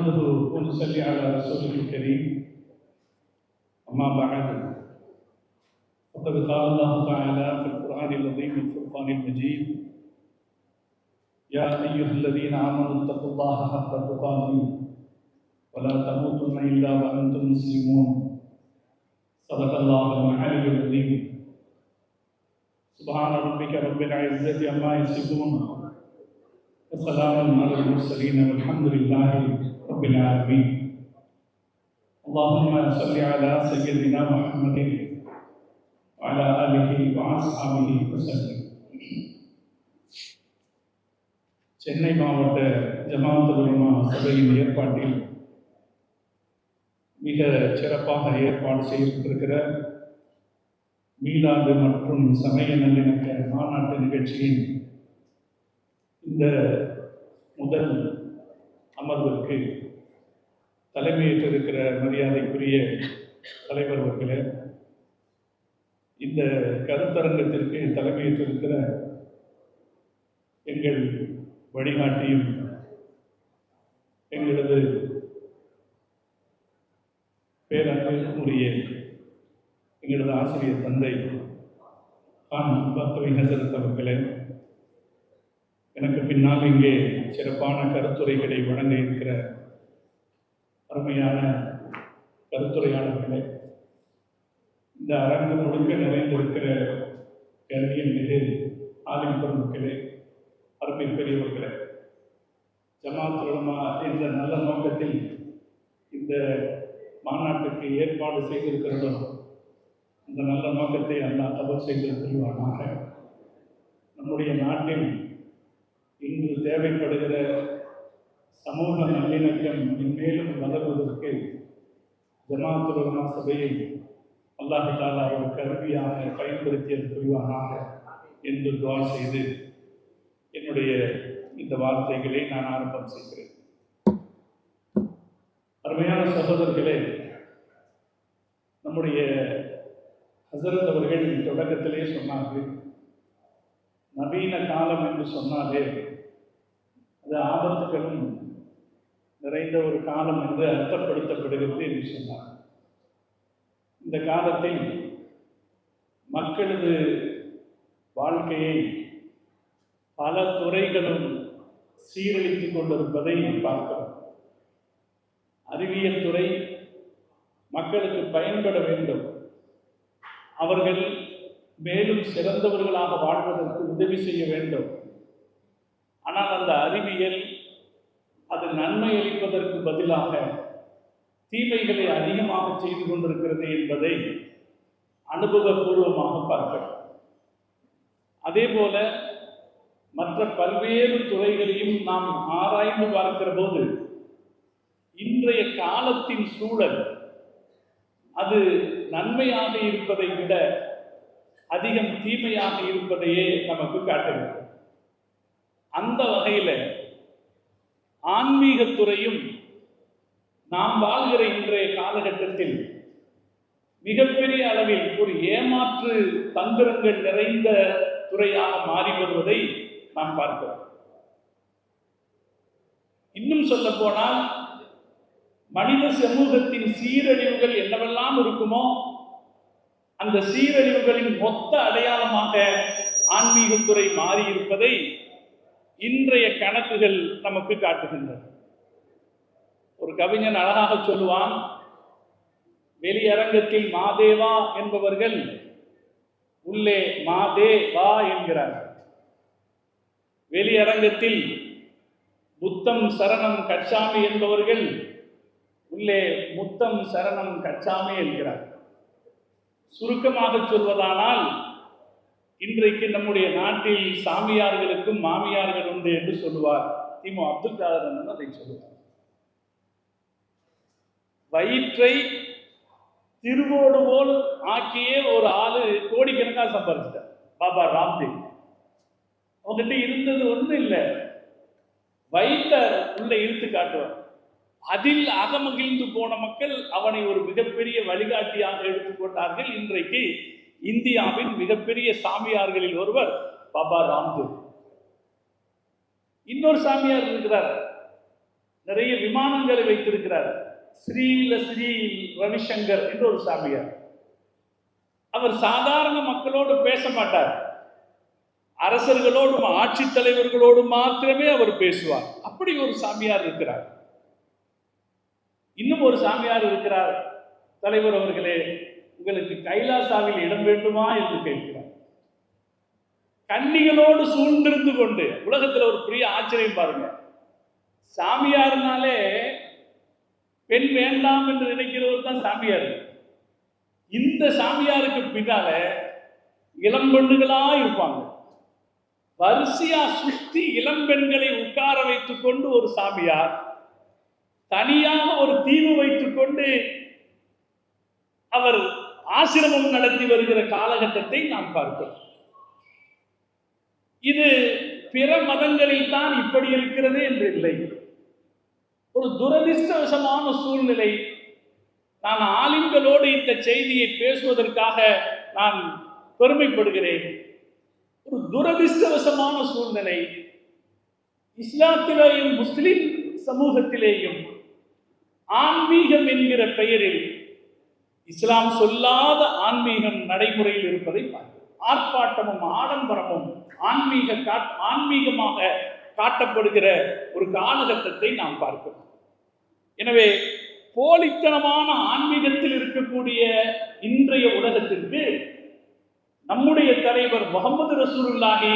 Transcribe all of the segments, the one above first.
نحمده ونصلي على رسوله الكريم أما بعد فقد قال الله تعالى في القرآن العظيم الفرقان المجيد يا أيها الذين آمنوا اتقوا الله حق تقاته ولا تموتن إلا وأنتم مسلمون صدق الله العلي العظيم سبحان ربك رب العزة عما يصفون وسلام على المرسلين والحمد لله رب العالمين اللهم صل على سيدنا محمد وعلى آله وأصحابه وسلم. சென்னை மாவட்ட ஜமாஅத் உலமா சபையின் ஏற்பாட்டில் மிக சிறப்பாக ஏற்பாடு செய்யப்பட்டிருக்கிற மீலாது மற்றும் சமய நல்லிணக்க மாநாட்டு நிகழ்ச்சியின் இந்த முதல் அமர்விற்கு தலைமையேற்றிருக்கிற மரியாதைக்குரிய தலைவர் அவர்களே, இந்த கருத்தரங்கத்திற்கு தலைமையேற்றிருக்கிற எங்கள் வழிகாட்டியும் எங்களது பேரன்புக்குரிய எங்களது ஆசிரியர் தந்தை பக்தவி ஹசரத் அவர்களே, எனக்கு பின்னால் இங்கே சிறப்பான கருத்துரைகளை வழங்க இருக்கிற அருமையான கருத்துரையாளர்களே, இந்த அரங்கு முழுக்க நிறைந்திருக்கிற கல்வியின் மிகு ஆலிம் பெருமக்களே, அருமை பெரியவர்களே, ஜமாஅத் உலமா என்ற நல்ல நோக்கத்தில் இந்த மாநாட்டுக்கு ஏற்பாடு செய்திருக்கிறதோ அந்த நல்ல நோக்கத்தை அல்லாஹ் கபூல் செய்து கொள்வானாக. நம்முடைய நாட்டில் இன்று தேவைப்படுகிற சமூக நல்லிணக்கம் மேலும் வளர்வதற்கு ஜமாஅத் உலமா சபையை அல்லாஹ் தஆலா ஒரு கருவியாக பயன்படுத்தியது புரிவானாக என்று துஆ செய்து என்னுடைய இந்த வார்த்தைகளை நான் ஆரம்பம் செய்கிறேன். அருமையான சகோதரர்களே, நம்முடைய ஹசரத் அவர்கள் தொடக்கத்திலே சொன்னார்கள், நவீன காலம் என்று சொன்னாலே அது ஆபத்துகளும் நிறைந்த ஒரு காலம் என்று அர்த்தப்படுத்தப்படுகிறது என்று சொன்னார். இந்த காலத்தில் மக்களது வாழ்க்கையை பல துறைகளும் சீரழித்துக் கொண்டிருப்பதை பார்க்கிறோம். அறிவியல் துறை மக்களுக்கு பயன்பட வேண்டும், அவர்கள் மேலும் சிறந்தவர்களாக வாழ்வதற்கு உதவி செய்ய வேண்டும். ஆனால் அந்த அறிவியல் அது நன்மை அளிப்பதற்கு பதிலாக தீமைகளை அதிகமாக செய்து கொண்டிருக்கிறது என்பதை அனுபவபூர்வமாக பார்க்கிறோம். அதே போல மற்ற பல்வேறு துறைகளையும் நாம் ஆராய்ந்து பார்க்கிற போது இன்றைய காலத்தின் சூழல் அது நன்மையாக இருப்பதை விட அதிகம் தீமையாக இருப்பதையே நமக்கு காட்டுகிறது. அந்த வகையில் ஆன்மீகத்துறையும் நாம் வாழ்கிற இன்றைய காலகட்டத்தில் மிகப்பெரிய அளவில் ஒரு ஏமாற்று தந்திரங்கள் நிறைந்த துறையாக மாறி வருவதை நாம் பார்க்கிறோம். இன்னும் சொல்ல போனால் மனித சமூகத்தின் சீரழிவுகள் என்னவெல்லாம் இருக்குமோ அந்த சீரழிவுகளின் மொத்த அடையாளமாக ஆன்மீகத்துறை மாறி இருப்பதை இன்றைய கணக்குகள் நமக்கு காட்டுகின்றன. ஒரு கவிஞன் அழகாக சொல்லுவான், வெளியரங்கத்தில் மாதேவா என்பவர்கள் உள்ளே மாதேவா என்கிறார்கள். வெளியரங்கத்தில் புத்தம் சரணம் கச்சாமி என்பவர்கள் உள்ளே முத்தம் சரணம் கச்சாமி என்கிறார். சுருக்கமாக சொல்வதானால் இன்றைக்கு நம்முடைய நாட்டில் சாமியார்களுக்கும் மாமியார்கள் உண்டு என்று சொல்லுவார் திமு அப்துல் காதர். அதை சொல்லுவார். வயிற்றை திருவோடு போல் ஆக்கியே ஒரு ஆளு கோடிக்கணக்காக சம்பாதிச்சிட்டார் பாபா ராம்தேவ். அவங்ககிட்ட இருந்தது ஒன்றும் இல்லை, வயிற்ற உள்ள இழுத்து காட்டுவார். அதில் அகமகிழ்ந்து போன மக்கள் அவனை ஒரு மிகப்பெரிய வழிகாட்டியாக எடுத்துக்கொண்டார்கள். இன்றைக்கு இந்தியாவின் மிகப்பெரிய சாமியார்களில் ஒருவர் பாபா ராம்தேவ். இன்னொரு சாமியார் இருக்கிறார், நிறைய விமானங்களை வைத்திருக்கிறார். ஸ்ரீ ரவிசங்கர் என்று ஒரு சாமியார். அவர் சாதாரண மக்களோடு பேச மாட்டார், அரசர்களோடும் ஆட்சி தலைவர்களோடும் மாத்திரமே அவர் பேசுவார். அப்படி ஒரு சாமியார் இருக்கிறார். இன்னும் ஒரு சாமியார் இருக்கிறார். தலைவர் அவர்களே, உங்களுக்கு கைலாசாவில் இடம் வேண்டுமா என்று கேட்கிறார். கன்னிகளோடு சூழ்ந்திருந்து கொண்டு, உலகத்தில் ஒரு பெரிய ஆச்சரியம் பாருங்க, சாமியார்னாலே பெண் வேண்டாம் என்று நினைக்கிறவர் தான் சாமியார். இந்த சாமியாருக்கு பின்னால இளம்பெண்களா இருப்பாங்க. வரிசையா சுற்றி இளம்பெண்களை உட்கார வைத்துக் கொண்டு ஒரு சாமியார் தனியாக ஒரு தீவு வைத்துக் கொண்டு அவர் ஆசிரமம் நடத்தி வருகிற காலகட்டத்தை நாம் பார்க்கிறோம். இது பிற மதங்களில் தான் இப்படி இருக்கிறது என்று இல்லை. ஒரு துரதிர்ஷ்டவசமான சூழ்நிலை. நான் ஆலிம்களோடு இந்த செய்தியை பேசுவதற்காக நான் பெருமைப்படுகிறேன். ஒரு துரதிர்ஷ்டவசமான சூழ்நிலை. இஸ்லாத்திலேயும் முஸ்லிம் சமூகத்திலேயும் ஆன்மீகம் என்கிற பெயரில் இஸ்லாம் சொல்லாத ஆன்மீகம் நடைமுறையில் இருப்பதை பார்க்கிறோம். ஆர்ப்பாட்டமும் ஆடம்பரமும் ஆன்மீகமாக காட்டப்படுகிற ஒரு காலகட்டத்தை நாம் பார்க்கிறோம். எனவே போலித்தனமான ஆன்மீகத்தில் இருக்கக்கூடிய இன்றைய உலகத்திற்கு நம்முடைய தலைவர் முகமது ரசூலுல்லாஹி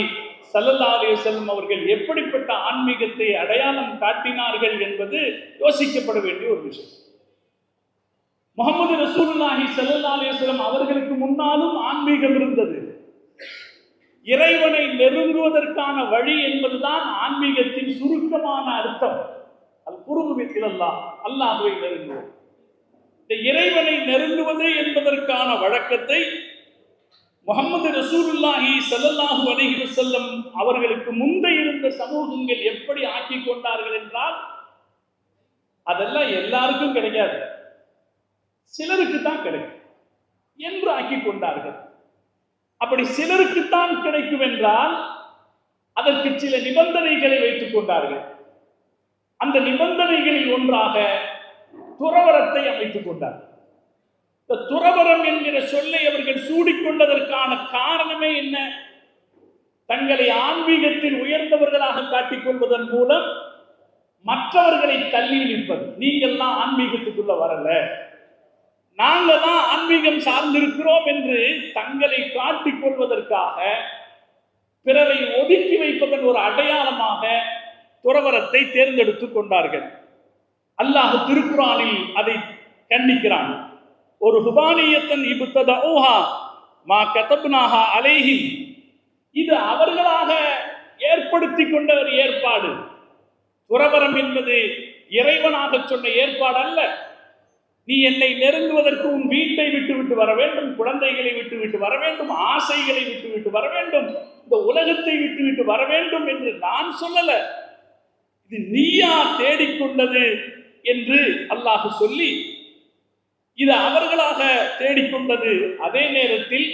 ஸல்லல்லாஹு அலைஹி வஸல்லம் அவர்கள் எப்படிப்பட்ட ஆன்மீகத்தை அடையாளம் காட்டினார்கள் என்பது யோசிக்கப்பட வேண்டிய ஒரு விஷயம். முகமது ரசூலுல்லாஹி ஸல்லல்லாஹு அலைஹி வஸல்லம் அவர்களுக்கு முன்னாலும் ஆன்மீகம் இருந்தது. இறைவனை நெருங்குவதற்கான வழி என்பதுதான் ஆன்மீகத்தின் சுருக்கமான அர்த்தம். அல் குர்பு பில்லாஹ், அல்லாஹ்வை நெருங்குவது. இந்த இறைவனை நெருங்குவது என்பதற்கான வழக்கத்தை முகமது ரசூலுல்லாஹி ஸல்லல்லாஹு அலைஹி வஸல்லம் அவர்களுக்கு முன்பே இருந்த சமூகங்கள் எப்படி ஆக்கி கொண்டார்கள் என்றால், அதெல்லாம் எல்லாருக்கும் கிடைக்காது, சிலருக்கு தான் கிடைக்கும் என்று ஆக்கி கொண்டார்கள். அப்படி சிலருக்குத்தான் கிடைக்கும் என்றால் அதற்கு சில நிபந்தனைகளை வைத்துக் கொண்டார்கள். அந்த நிபந்தனைகளில் ஒன்றாக துறவரத்தை அமைத்துக் கொண்டார்கள். இந்த துறவரம் என்கிற சொல்லை அவர்கள் சூடிக்கொண்டதற்கான காரணமே என்ன? தங்களை ஆன்மீகத்தில் உயர்ந்தவர்களாக காட்டிக் கொள்வதன் மூலம் மற்றவர்களை தள்ளி நிற்பது. நீங்கள்லாம் ஆன்மீகத்துக்குள்ள வரல, நாங்க தான் ஆன்மீகம் சார்ந்திருக்கிறோம் என்று தங்களை காட்டிக் கொள்வதற்காக பிறரை ஒதுக்கி வைப்பதன் ஒரு அடையாளமாக துறவரத்தை தேர்ந்தெடுத்துக் கொண்டார்கள். அல்லாஹ் திருக்குர்ஆனில் அதை கண்டிக்கிறான். ஒரு ஹுபானியத்தன் இப்ததஊஹா மா கதப்னாஹா அலைஹிம், இது அவர்களாக ஏற்படுத்தி கொண்ட ஒரு ஏற்பாடு. துறவரம் என்பது இறைவனாக சொன்ன ஏற்பாடு அல்ல. நீ என்னை நெருங்குவதற்கு உன் வீட்டை விட்டு வர வேண்டும், குழந்தைகளை விட்டு வர வேண்டும், ஆசைகளை விட்டு வர வேண்டும், இந்த உலகத்தை விட்டு வர வேண்டும் என்று நான் சொல்லல. இது நீயா தேடிக்கொண்டது என்று அல்லாஹ் சொல்லி, இது அவர்களாக தேடிக்கொண்டது. அதே நேரத்தில்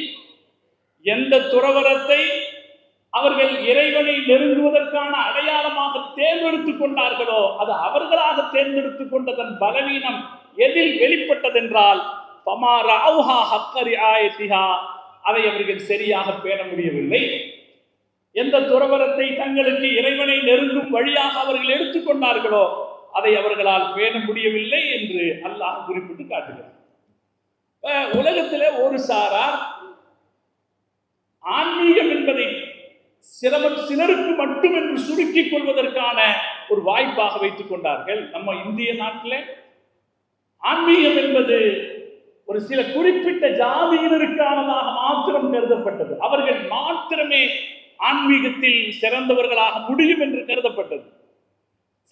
எந்த துறவரத்தை அவர்கள் இறைவனை நெருங்குவதற்கான அடையாளமாக தேர்ந்தெடுத்துக் கொண்டார்களோ அது அவர்களாக தேர்ந்தெடுத்துக் கொண்டதன் பலவீனம் எதில் வெளிப்பட்டதென்றால், அதை அவர்கள் சரியாக பேண முடியவில்லை. எந்த துறவரத்தை தங்களுக்கு இறைவனை நெருங்கும் வழியாக அவர்கள் எடுத்துக்கொண்டார்களோ அதை அவர்களால் பேண முடியவில்லை என்று அல்லாஹ் குறிப்பிட்டு காட்டுகிறார். உலகத்திலே ஒரு சாரார் ஆன்மீகம் என்பதை சிலருக்கு மட்டும் என்று சுருக்கிக் கொள்வதற்கான ஒரு வாய்ப்பாக வைத்துக் கொண்டார்கள். நம்ம இந்திய நாட்டில் ஆன்மீகம் என்பது ஒரு சில குறிப்பிட்ட ஜாதியினருக்கானதாக மாத்திரம் கருதப்பட்டது. அவர்கள் மாத்திரமே ஆன்மீகத்தில் சிறந்தவர்களாக முடியும் என்று கருதப்பட்டது.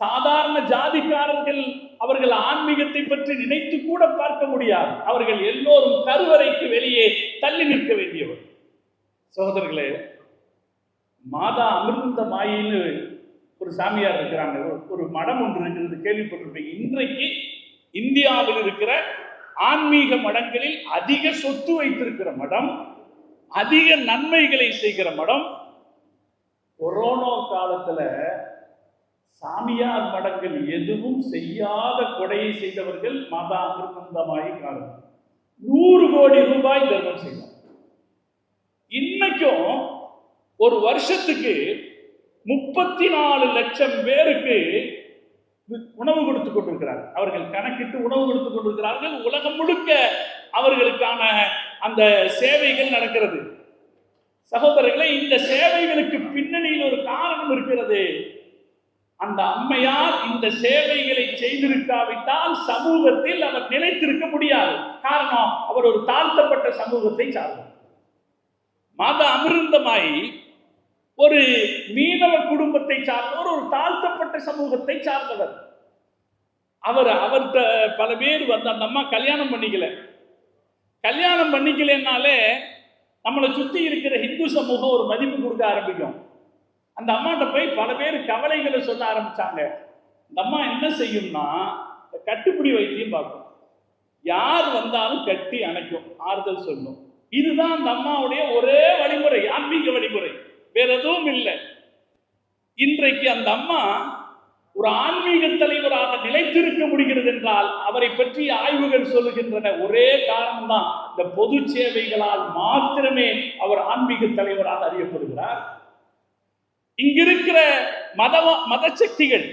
சாதாரண ஜாதிக்காரர்கள் அவர்கள் ஆன்மீகத்தை பற்றி நினைத்து கூட பார்க்க முடியாது. அவர்கள் எல்லோரும் கருவறைக்கு வெளியே தள்ளி நிற்க வேண்டியவர். சகோதரர்களே, மாதா அமிர்த மாயின்னு ஒரு சாமியார் இருக்கிறாங்க, ஒரு மடம் ஒன்று இருக்கிறது, கேள்விப்பட்டிருப்பீங்க. இன்றைக்கு இந்தியாவில் இருக்கிற ஆன்மீக மடங்களில் அதிக சொத்து வைத்திருக்கிற மடம், அதிக நன்மைகளை செய்கிற மடம். கொரோனா காலத்துல சாமியார் மடங்கள் எதுவும் செய்யாத கொடையை செய்தவர்கள் மாதா அமிர்தமாயி காலம் 100 கோடி ரூபாய் தர்மம் செய்தார். இன்னைக்கும் ஒரு வருஷத்துக்கு 34 லட்சம் பேருக்கு உணவு கொடுத்து கொண்டிருக்கிறார். அவர்கள் கணக்கிட்டு உணவு கொடுத்து கொண்டிருக்கிறார்கள். உலகம் முழுக்க அவர்களுக்கான அந்த சேவைகள் நடக்கிறது. சகோதரர்களே, இந்த சேவைகளுக்கு பின்னணியில் ஒரு காரணம் இருக்கிறது. அந்த அம்மையார் இந்த சேவைகளை செய்திருக்காவிட்டால் சமூகத்தில் அவர் நிலைத்திருக்க முடியாது. காரணம், அவர் ஒரு தாழ்த்தப்பட்ட சமூகத்தை சார்ந்தவர். மாதா அமிர்தமாயி ஒரு மீனவ குடும்பத்தை சார்ந்தவர், ஒரு தாழ்த்தப்பட்ட சமூகத்தை சார்ந்தவர். அவர்கிட்ட பல பேர் வந்து அந்த அம்மா கல்யாணம் பண்ணிக்கலனாலே நம்மளை சுற்றி இருக்கிற இந்து சமூகம் ஒரு மதிப்பு கொடுக்க ஆரம்பிக்கும். அந்த அம்மாட்ட போய் பல பேர் கவலைகளை சொல்ல ஆரம்பிச்சாங்க. இந்த அம்மா என்ன செய்யும்னா, கட்டுப்பிடி வைத்தியம் பார்க்கும். யார் வந்தாலும் கட்டி அணைக்கும், ஆறுதல் சொல்லும். இதுதான் அந்த அம்மாவுடைய ஒரே வழிமுறை, ஆன்மீக வழிமுறை, வேற எதுவும் இல்லை. இன்றைக்கு அந்த அம்மா ஒரு ஆன்மீக தலைவராக நிலைத்திருக்க முடிகிறது என்றால் அவரை பற்றி ஆய்வுகள் சொல்லுகின்றன. ஒரே காரணம் தான், இந்த பொது சேவைகளால் மாத்திரமே அவர் ஆன்மீக தலைவராக அறியப்படுகிறார். இங்கிருக்கிற மத சக்திகள்,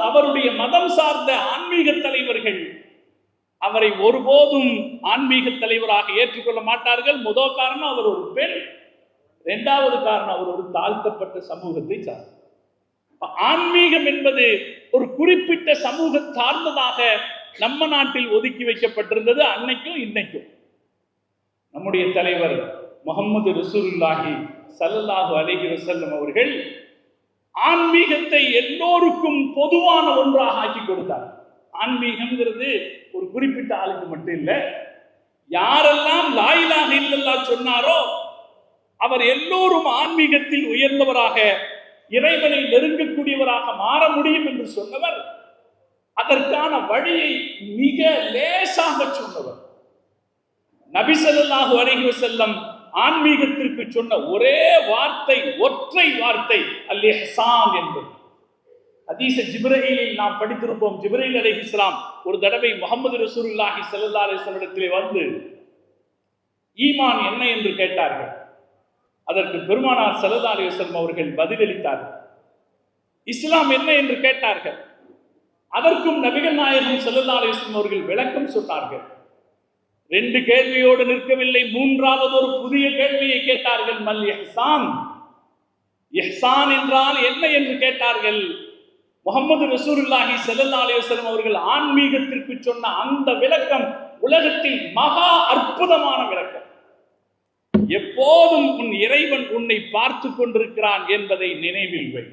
அவருடைய மதம் சார்ந்த ஆன்மீக தலைவர்கள் அவரை ஒருபோதும் ஆன்மீக தலைவராக ஏற்றுக்கொள்ள மாட்டார்கள். முதல் காரணம், அவர் ஒரு பெண். இரண்டாவது காரணம், அவர் ஒரு தாழ்த்தப்பட்ட சமூகத்தை சார்ந்த. ஆன்மீகம் என்பது ஒரு குறிப்பிட்ட சமூக சார்ந்ததாக நம்ம நாட்டில் ஒதுக்கி வைக்கப்பட்டிருந்தது, அன்னைக்கும் இன்னைக்கும். நம்முடைய தலைவர் முஹம்மது ரசூலுல்லாஹி ஸல்லல்லாஹு அலைஹி வஸல்லம் அவர்கள் ஆன்மீகத்தை எல்லோருக்கும் பொதுவான ஒன்றாக ஆக்கி கொடுத்தார். ஆன்மீகம்ங்கிறது ஒரு குறிப்பிட்ட ஆளுக்கு மட்டும் இல்லை. யாரெல்லாம் லா இலாஹ இல்லல்லாஹ் சொன்னாரோ அவர் எல்லோரும் ஆன்மீகத்தில் உயர்ந்தவராக, இறைவனை நெருங்கக்கூடியவராக மாற முடியும் என்று சொன்னவர். அதற்கான வழியை மிக லேசாக சொன்னவர். நபி ஸல்லல்லாஹு அலைஹி வஸல்லம் ஆன்மீகத்திற்கு சொன்ன ஒரே வார்த்தை, ஒற்றை வார்த்தை, அல் இஹ்சான் என்பது. ஹதீஸ ஜிப்ரீலில் நாம் படித்திருப்போம். ஜிப்ரீல் அலைஹிஸ்ஸலாம் ஒரு தடவை முஹம்மது ரசூலுல்லாஹி ஸல்லல்லாஹு அலைஹி வஸல்லம் இடத்திலே வந்து ஈமான் என்ன என்று கேட்டார்கள். அதற்கு பெருமானார் ஸல்லல்லாஹு அலைஹி வஸல்லம் அவர்கள் பதிலளித்தார்கள். இஸ்லாம் என்ன என்று கேட்டார்கள். அதற்கும் நபிகள் நாயகம் ஸல்லல்லாஹு அலைஹி வஸல்லம் அவர்கள் விளக்கம் சொன்னார்கள். 2 கேள்வியோடு நிற்கவில்லை, மூன்றாவது ஒரு புதிய கேள்வியை கேட்டார்கள். மல் இஹ்சான், இஹ்சான் என்றால் என்ன என்று கேட்டார்கள். முஹம்மது ரசூலுல்லாஹி ஸல்லல்லாஹு அலைஹி வஸல்லம் அவர்கள் ஆன்மீகத்திற்கு சொன்ன அந்த விளக்கம் உலகத்தில் மகா அற்புதமான விளக்கம். எப்போதும் உன் இறைவன் உன்னை பார்த்து கொண்டிருக்கிறான் என்பதை நினைவில் வை.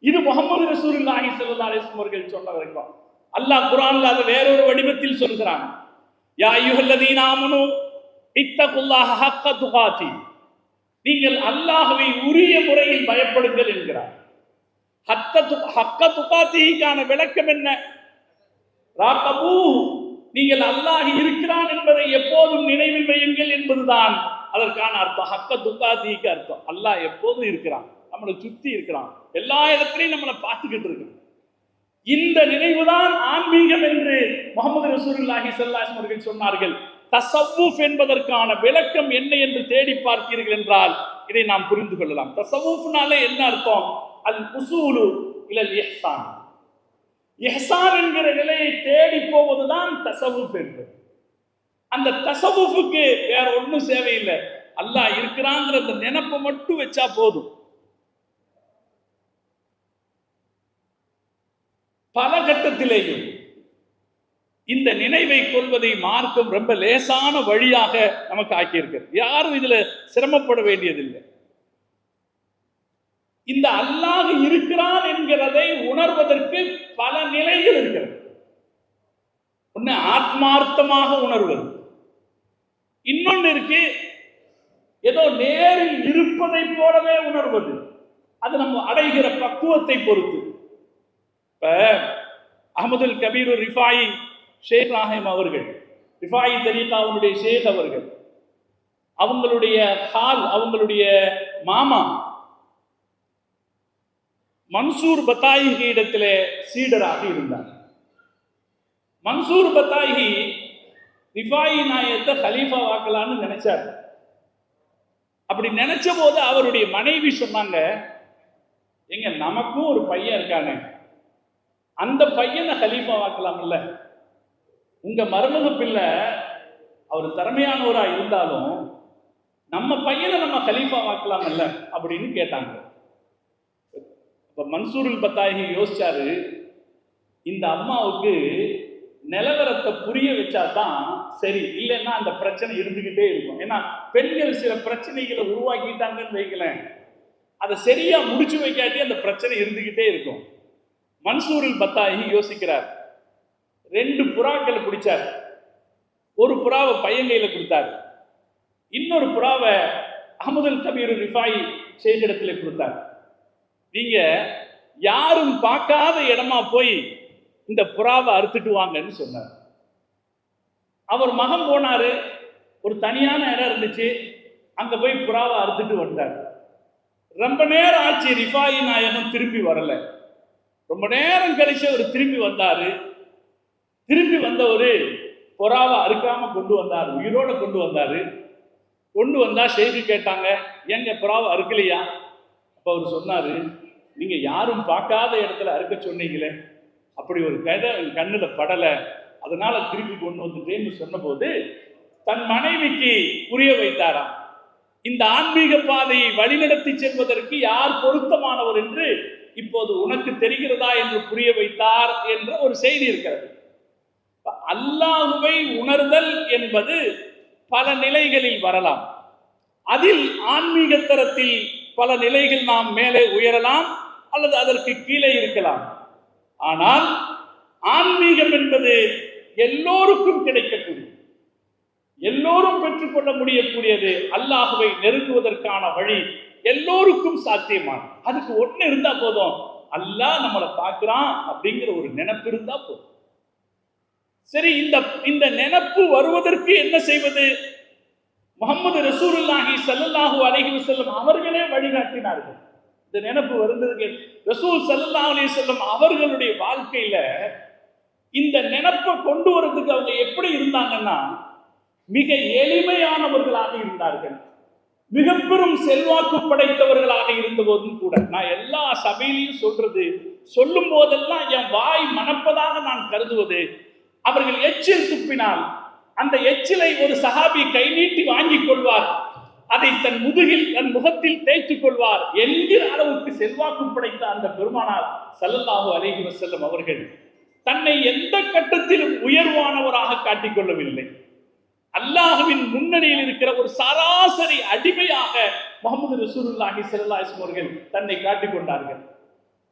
இது முஹம்மது ரசூலுல்லாஹி ஸல்லல்லாஹு அலைஹி வஸல்லம் அவர்கள் சொன்ன விளக்கம். அல்லாஹ் குர்ஆன்ல அதை வேறொரு வடிவத்தில் சொல்கிறான். யா அய்யுஹல்லதீன ஆமனூ இத்தகுல்லாஹ ஹக்க துகாதி, நீங்கள் அல்லாஹ்வை உரிய முறையில் பயப்படுங்கள் என்கிறார். ஹக்க துகாதிக்கான விளக்கம் என்ன? ராகபூ, நீங்கள் அல்லாஹ் இருக்கிறான் என்பதை எப்போதும் நினைவில் வையுங்கள் என்பதுதான் அதற்கான அர்த்தம். ஹக்க துகாதிக்கு அர்த்தம் அல்லாஹ் எப்போதும் இருக்கிறான், நம்மளை சுத்தி இருக்கிறான், எல்லா இடத்திலையும் நம்மளை பார்த்துக்கிட்டு இருக்கிறான். இந்த நினைவுதான் ஆன்மீகம் என்று முஹம்மது ரசூலுல்லாஹி ஸல்லல்லாஹு அலைஹி வஸல்லம் அவர்கள் சொன்னார்கள். தஸவ்வுஃப் என்பதற்கான விளக்கம் என்ன என்று தேடி பார்த்தீர்கள் என்றால் இதை நாம் புரிந்து கொள்ளலாம். தஸவ்வுஃப்னாலே என்ன அர்த்தம்? அல் உஸூலு இலல் இஹ்சான், இஹ்சான் என்கிற நிலையை தேடி போவதுதான் தஸவ்வுஃப் என்பது. அந்த தஸவ்வுஃபுக்கு வேற ஒன்றும் தேவையில்லை. அல்லாஹ் இருக்கிறாங்கிற அந்த நினைப்பை மட்டும் வச்சா போதும். பல கட்டத்திலேயும் இந்த நினைவை கொள்வதை மார்க்கம் ரொம்ப லேசான வழியாக நமக்கு ஆக்கியிருக்கிறது. யாரும் இதுல சிரமப்பட வேண்டியதில்லை. இந்த அல்லாஹ் இருக்கிறான் என்கிறதை உணர்வதற்கு பல நிலைகள் இருக்கிறது. ஒண்ணு ஆத்மார்த்தமாக உணர்வது, இன்னொன்று இருக்கு ஏதோ நேரில் இருப்பதை போலவே உணர்வது. அது நம்ம அடைகிற பக்குவத்தை பொறுத்து. இப்ப அஹ்மதுல் கபீர் ரிஃபாயி ஷேக் ராஹிம் அவர்கள், ரிஃபாயி தரீகாவுடைய ஷேக் அவர்கள், அவங்களுடைய மாமா மன்சூர் பத்தாயிகி இடத்திலே சீடராக இருந்தார். மன்சூர் பத்தாயிகி ரிஃபாயி நாயத்தை கலீஃபா வாக்கலான்னு நினைச்சார். அப்படி நினைச்ச போது அவருடைய மனைவி சொன்னாங்க, எங்க நமக்கும் ஒரு பையன் இருக்கானே, அந்த பையனை கலீஃபா வாக்கலாம்ல, உங்க மருமக பிள்ளை அவர் திறமையானவரா இருந்தாலும் நம்ம பையனை நம்ம கலீஃபா வாக்கலாம்ல அப்படின்னு கேட்டாங்க. இப்ப மன்சூருல் பத்தாயிகி யோசிச்சாரு, இந்த அம்மாவுக்கு நிலவரத்தை புரிய வச்சாதான் சரி, இல்லைன்னா அந்த பிரச்சனை இருந்துகிட்டே இருக்கும். ஏன்னா பெண்கள் சில பிரச்சனைகளை உருவாக்கிட்டாங்கன்னு வைக்கலேன், அதை சரியா முடிச்சு வைக்காட்டி அந்த பிரச்சனை இருந்துகிட்டே இருக்கும். மன்சூருல் பத்தாயிகி யோசிக்கிறார். 2 புறாக்களை பிடிச்சார். ஒரு புறாவை பையங்கையில கொடுத்தார், இன்னொரு புறாவை அஹ்மதுல் கபீர் ரிஃபாயி ஷேகிடத்துல கொடுத்தார். நீங்க யாரும் பார்க்காத இடமா போய் இந்த புறாவை அறுத்துட்டு வாங்கன்னு சொன்னார். அவர் மகன் போனாரு, ஒரு தனியான இடம் இருந்துச்சு, அங்க போய் புறாவை அறுத்துட்டு வந்தார். ரொம்ப நேரம் ஆச்சு, ரிஃபாயி நாயகம் திரும்பி வரல. ரொம்ப நேரம் கழிச்சு அவர் திரும்பி வந்தாரு. திரும்பி வந்தவர் புறாவை அறுக்காம கொண்டு வந்தார், உயிரோட கொண்டு வந்தாரு. கொண்டு வந்தா ஷேக்கு கேட்டாங்க, ஏங்க புறாவை அறுக்கலையா? அப்ப அவர் சொன்னாரு, நீங்க யாரும் பார்க்காத இடத்துல அறுக்க சொன்னீங்களே, அப்படி ஒரு கண்ணுல படலை, அதனால திருப்பி கொண்டு வந்துட்டேன்னு சொன்ன போது தன் மனைவிக்கு புரிய வைத்தாராம். இந்த ஆன்மீக பாதையை வழிநடத்தி செல்வதற்கு யார் பொருத்தமானவர் என்று இப்போது உனக்கு தெரிகிறதா என்று புரிய வைத்தார் என்ற ஒரு செய்தி இருக்கிறது. அல்லாஹுவை உணர்தல் என்பது பல நிலைகளில் வரலாம். அதில் ஆன்மீக தரத்தில் பல நிலைகள் நாம் மேலே உயரலாம் அல்லது அதற்கு கீழே இருக்கலாம். ஆனால் ஆன்மீகம் என்பது எல்லோருக்கும் கிடைக்கக்கூடியது, எல்லோரும் பெற்றுக்கொள்ள முடியக்கூடியது. அல்லாஹுவை நெருங்குவதற்கான வழி எல்லோருக்கும் சாத்தியமானது. அதுக்கு ஒண்ணு இருந்தா போதும், அல்லாஹ் நம்மளை பார்க்கிறான் அப்படிங்கிற ஒரு நினைப்பு இருந்தா போதும். சரி, இந்த நினைப்பு வருவதற்கு என்ன செய்வது? முஹம்மது ரசூலுல்லாஹி ஸல்லல்லாஹு அலைஹி வஸல்லம் அவர்களே வழிகாட்டினார்கள். இந்த நினைப்பு வருவதற்கு ரசூல் ஸல்லல்லாஹு அலைஹி வஸல்லம் அவர்களுடைய வாழ்க்கையில இந்த நினைப்பை கொண்டு வரதுக்கு அவங்க எப்படி இருந்தாங்கன்னா, மிக எளிமையானவர்களாக இருந்தார்கள். மிக பெரும் செல்வாக்கு படைத்தவர்களாக இருந்த போதும் கூட, நான் எல்லா சபையிலையும் சொல்லும் போதெல்லாம் என் வாய் மணப்பதாக நான் கருதுவது, அவர்கள் எச்சில் துப்பினால் அந்த எச்சிலை ஒரு சஹாபி கை நீட்டி வாங்கிக் கொள்வார், அதை தன் முதுகில் தன் முகத்தில் தேய்த்துக் கொள்வார் என்கிற அளவுக்கு செல்வாக்கு படைத்த அந்த பெருமானார் ஸல்லல்லாஹு அலைஹி வஸல்லம் அவர்கள் தன்னை எந்த கட்டத்திலும் உயர்வானவராக காட்டிக்கொள்ளவில்லை. அல்லாஹ்வின் முன்னணியில் இருக்கிற ஒரு சராசரி அடிமையாக முஹம்மது ரசூலுல்லாஹி ஸல்லல்லாஹு அலைஹி வஸல்லம் அவர்கள் தன்னை காட்டிக்கொண்டார்கள்.